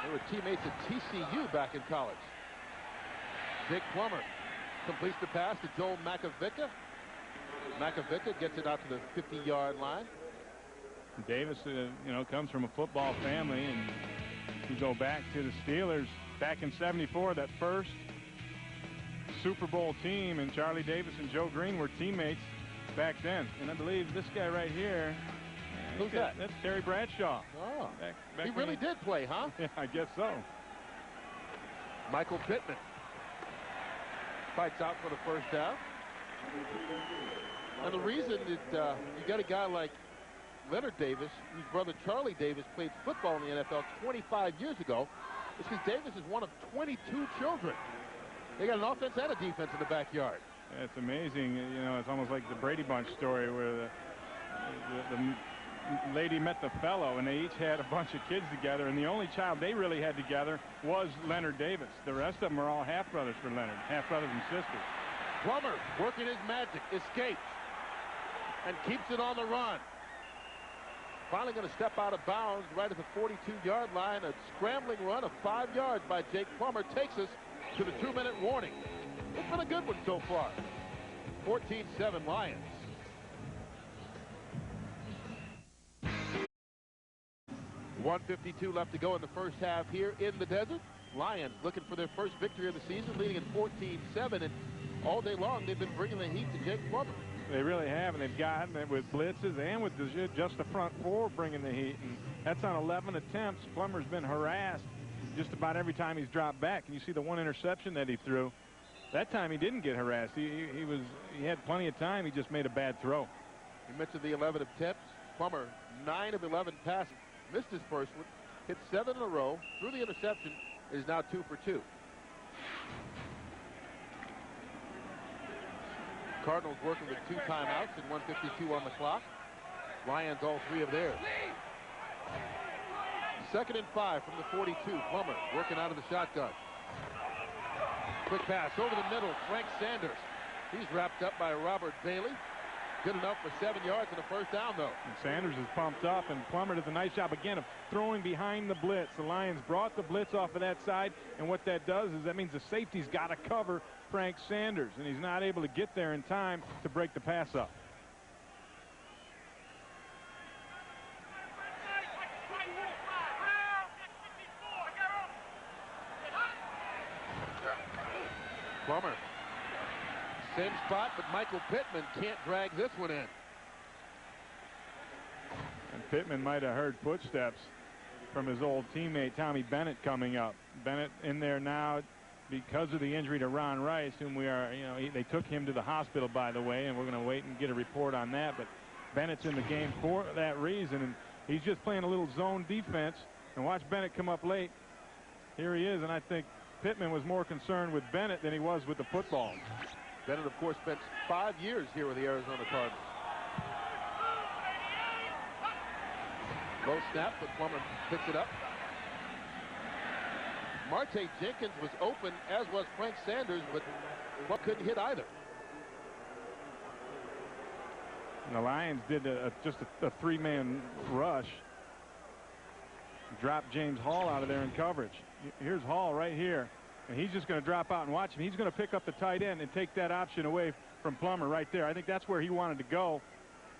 They were teammates at TCU back in college. Jake Plummer completes the pass to Joel Makovicka. Makovicka gets it out to the 50-yard line. Davis, comes from a football family, and you go back to the Steelers back in '74, that first Super Bowl team, and Charlie Davis and Joe Green were teammates back then. And I believe this guy right here, who's that? That's Terry Bradshaw. Oh, back he really did play, huh? Yeah, I guess so. Michael Pittman fights out for the first down. And the reason that you got a guy like Leonard Davis, whose brother Charlie Davis played football in the NFL 25 years ago, is because Davis is one of 22 children. They got an offense and a defense in the backyard. Yeah, it's amazing. It's almost like the Brady Bunch story where the lady met the fellow, and they each had a bunch of kids together, and the only child they really had together was Leonard Davis. The rest of them are all half-brothers for Leonard, half-brothers and sisters. Plummer working his magic, escapes, and keeps it on the run. Finally going to step out of bounds right at the 42-yard line. A scrambling run of 5 yards by Jake Plummer takes us to the 2-minute warning. It's been a good one so far. 14-7 Lions. .152 left to go in the first half here in the desert. Lions looking for their first victory of the season, leading at 14-7, and all day long they've been bringing the heat to Jake Plummer. They really have, and they've gotten it with blitzes and with just the front four bringing the heat. And that's on 11 attempts. Plummer's been harassed just about every time he's dropped back. And you see the one interception that he threw. That time he didn't get harassed. He had plenty of time. He just made a bad throw. You mentioned the 11 attempts. Plummer, 9 of 11 passes. Missed his first one. Hit 7 in a row. Threw the interception. Is now 2 for 2. Cardinals working with 2 timeouts and 1:52 on the clock. Lions all 3 of theirs. 2nd and 5 from the 42. Plummer working out of the shotgun. Quick pass over the middle. Frank Sanders. He's wrapped up by Robert Bailey. Good enough for 7 yards and a first down, though. And Sanders is pumped up, and Plummer does a nice job again of throwing behind the blitz. The Lions brought the blitz off of that side, and what that does is that means the safety's got to cover Frank Sanders, and he's not able to get there in time to break the pass up. Plummer. Same spot, but Michael Pittman can't drag this one in. And Pittman might have heard footsteps from his old teammate Tommy Bennett coming up. Bennett in there now because of the injury to Ron Rice, whom they took him to the hospital, by the way, and we're going to wait and get a report on that. But Bennett's in the game for that reason, and he's just playing a little zone defense. And watch Bennett come up late. Here he is, and I think Pittman was more concerned with Bennett than he was with the football. Bennett, of course, spent 5 years here with the Arizona Cardinals. Low snap, but Plummer picks it up. Marte Jenkins was open, as was Frank Sanders, but Plummer couldn't hit either. And the Lions did just a 3-man rush. Dropped James Hall out of there in coverage. Here's Hall right here. And he's just going to drop out and watch him. He's going to pick up the tight end and take that option away from Plummer right there. I think that's where he wanted to go.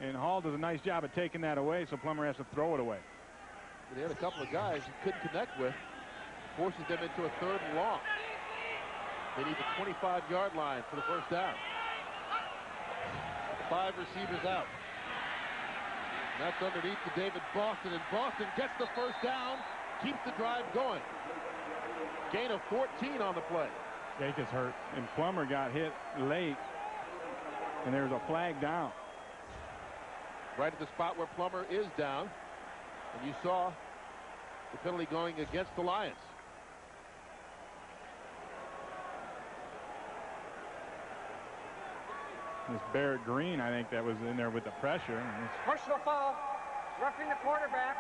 And Hall does a nice job of taking that away, so Plummer has to throw it away. They had a couple of guys he couldn't connect with. Forces them into a 3rd and long. They need the 25-yard line for the first down. 5 receivers out. And that's underneath to David Boston, and Boston gets the first down, keeps the drive going. Gain of 14 on the play. Jake is hurt, and Plummer got hit late, and there's a flag down. Right at the spot where Plummer is down, and you saw the penalty going against the Lions. This Barrett Green, I think, that was in there with the pressure. Personal foul, roughing the quarterback,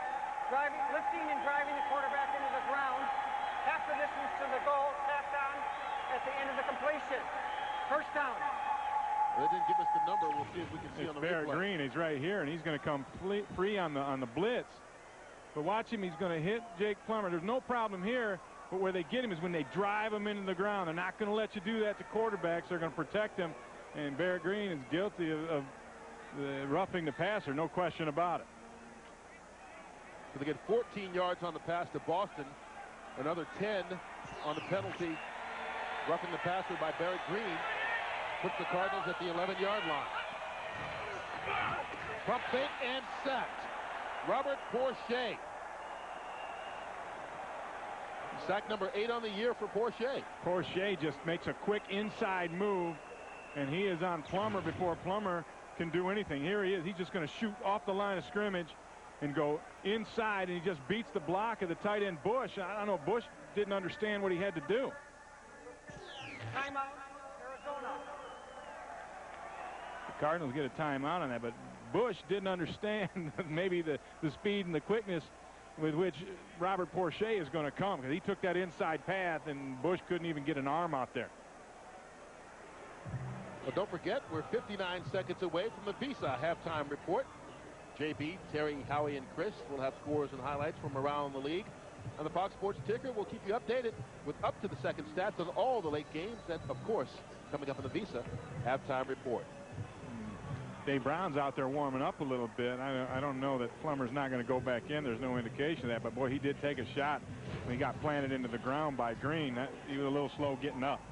lifting and driving the quarterback into the ground, half the distance to the goal, tapped on at the end of the completion. First down. Well, they didn't give us the number. We'll see if we can see on the Barrett replay. Green. He's right here, and he's going to come free on the blitz. But watch him. He's going to hit Jake Plummer. There's no problem here, but where they get him is when they drive him into the ground. They're not going to let you do that to quarterbacks. They're going to protect him. And Barrett Green is guilty of roughing the passer, no question about it. So they get 14 yards on the pass to Boston, another 10 on the penalty. Roughing the passer by Barrett Green puts the Cardinals at the 11-yard line. Pump fake and sacked. Robert Porcher. Sack number 8 on the year for Porcher. Porcher just makes a quick inside move, and he is on Plummer before Plummer can do anything. Here he is. He's just going to shoot off the line of scrimmage and go inside, and he just beats the block of the tight end Bush. I don't know. Bush didn't understand what he had to do. Timeout, Arizona. The Cardinals get a timeout on that, but Bush didn't understand maybe the speed and the quickness with which Robert Porcher is going to come, because he took that inside path, and Bush couldn't even get an arm out there. Well, don't forget, we're 59 seconds away from the Visa halftime report. JB, Terry, Howie, and Chris will have scores and highlights from around the league. On the Fox Sports Ticker, we'll keep you updated with up-to-the-second stats on all the late games, and, of course, coming up in the Visa halftime report. Dave Brown's out there warming up a little bit. I don't know that Plummer's not going to go back in. There's no indication of that, but, boy, he did take a shot when he got planted into the ground by Green. He was a little slow getting up.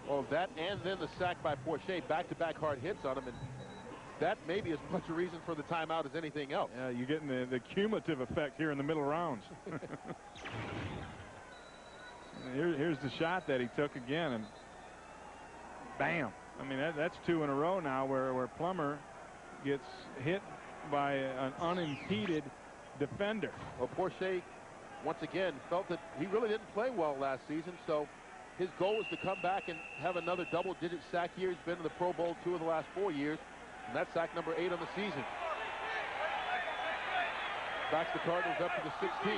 Well, that and then the sack by Porcher, back-to-back hard hits on him, and that may be as much a reason for the timeout as anything else. Yeah, you're getting the cumulative effect here in the middle rounds. Here's the shot that he took again, and bam. I mean, that's 2 in a row now where Plummer gets hit by an unimpeded defender. Well, Porcher, once again, felt that he really didn't play well last season, so his goal is to come back and have another double-digit sack year. He's been in the Pro Bowl 2 of the last 4 years, and that's sack number 8 on the season. Backs the Cardinals up to the 16.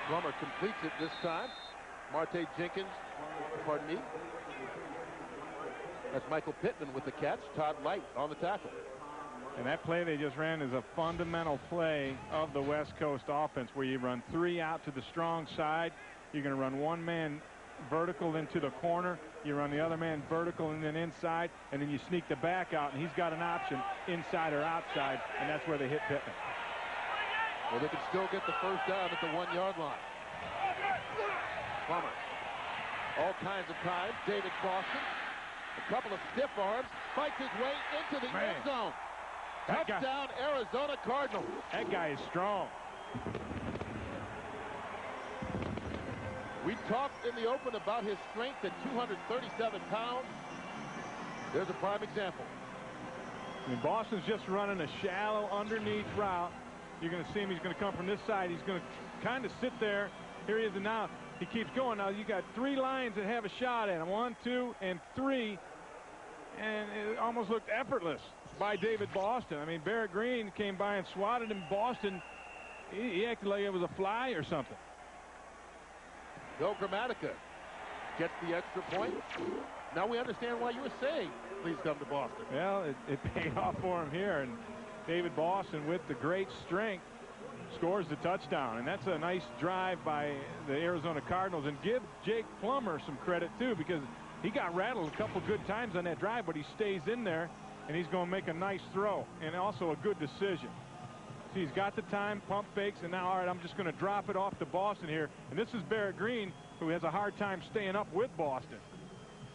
Plummer completes it this time. Marte Jenkins, pardon me. That's Michael Pittman with the catch. Todd Light on the tackle. And that play they just ran is a fundamental play of the West Coast offense, where you run 3 out to the strong side. You're going to run 1 man vertical into the corner. You run the other man vertical and then inside, and then you sneak the back out, and he's got an option inside or outside, and that's where they hit Pittman. Well, they can still get the first down at the 1-yard line. Plummer. All kinds of time. David Boston. A couple of stiff arms. Fights his way into the end zone. Touchdown, Arizona Cardinals. That guy is strong. We talked in the open about his strength at 237 pounds. There's a prime example. I mean, Boston's just running a shallow underneath route. You're going to see him. He's going to come from this side. He's going to kind of sit there. Here he is, and now he keeps going. Now you got 3 lines that have a shot at him. 1, 2, and 3. And it almost looked effortless by David Boston. I mean, Barrett Green came by and swatted him. Boston, he acted like it was a fly or something. Bill Gramatica gets the extra point. Now we understand why you were saying, please come to Boston. Well, it paid off for him here, and David Boston, with the great strength, scores the touchdown. And that's a nice drive by the Arizona Cardinals. And give Jake Plummer some credit, too, because he got rattled a couple good times on that drive, but he stays in there, and he's going to make a nice throw, and also a good decision. See, he's got the time, pump fakes, and now, all right, I'm just going to drop it off to Boston here. And this is Barrett Green. who has a hard time staying up with Boston.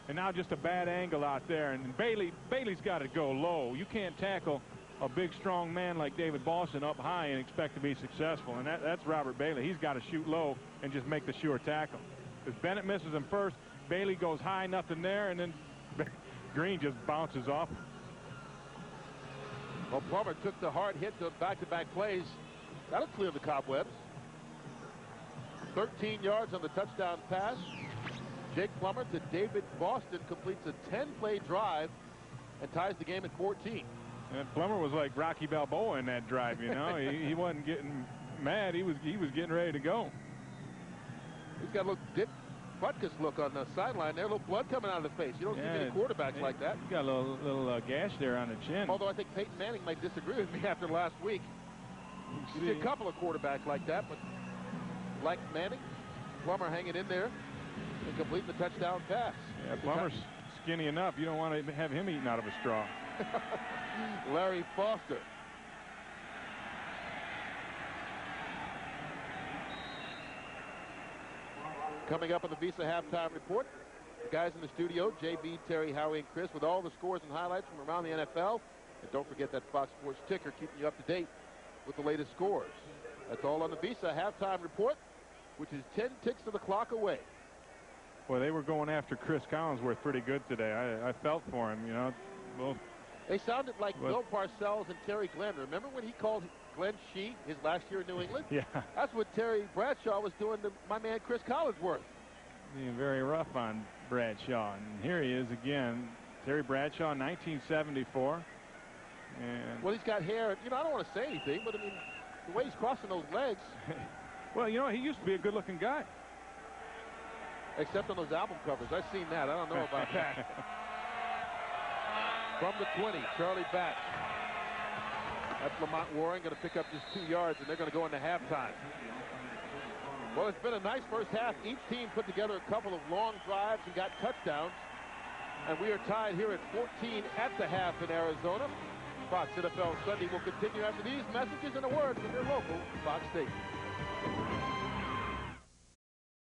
And now just a bad angle out there. And Bailey's got to go low. You can't tackle a big, strong man like David Boston up high and expect to be successful. And that's Robert Bailey. He's got to shoot low and just make the sure tackle. If Bennett misses him first, Bailey goes high, nothing there, and then Green just bounces off. Well, Plummer took the hard hit to back-to-back plays. That'll clear the cobwebs. 13 yards on the touchdown pass. Jake Plummer to David Boston completes a 10-play drive and ties the game at 14. And Plummer was like Rocky Balboa in that drive, you know. he wasn't getting mad. He was getting ready to go. He's got a little Dick Butkus look on the sideline there. A little blood coming out of the face. You don't see many quarterbacks like that. He's got a little gash there on the chin. Although I think Peyton Manning might disagree with me after last week. You see a couple of quarterbacks like that, but like Manning, Plummer hanging in there and completing the touchdown pass. Yeah, Plummer's skinny enough. You don't want to have him eating out of a straw. Larry Foster. Coming up on the Visa Halftime Report, the guys in the studio, JB, Terry, Howie, and Chris, with all the scores and highlights from around the NFL. And don't forget that Fox Sports ticker keeping you up to date with the latest scores. That's all on the Visa Halftime Report, which is 10 ticks of the clock away. Well, they were going after Chris Collinsworth pretty good today. I felt for him, you know. Both. They sounded like Bill Parcells and Terry Glenn. Remember when he called Glenn Shee his last year in New England? Yeah. That's what Terry Bradshaw was doing to my man Chris Collinsworth. Being very rough on Bradshaw. And here he is again. Terry Bradshaw, 1974. And well, he's got hair. You know, I don't want to say anything, but I mean, the way he's crossing those legs. Well, you know, he used to be a good-looking guy. Except on those album covers. I've seen that. I don't know about that. From the 20, Charlie Batch. That's Lamont Warren going to pick up just 2 yards, and they're going to go into halftime. Well, it's been a nice first half. Each team put together a couple of long drives and got touchdowns. And we are tied here at 14 at the half in Arizona. Fox NFL Sunday will continue after these messages and a word from your local Fox station.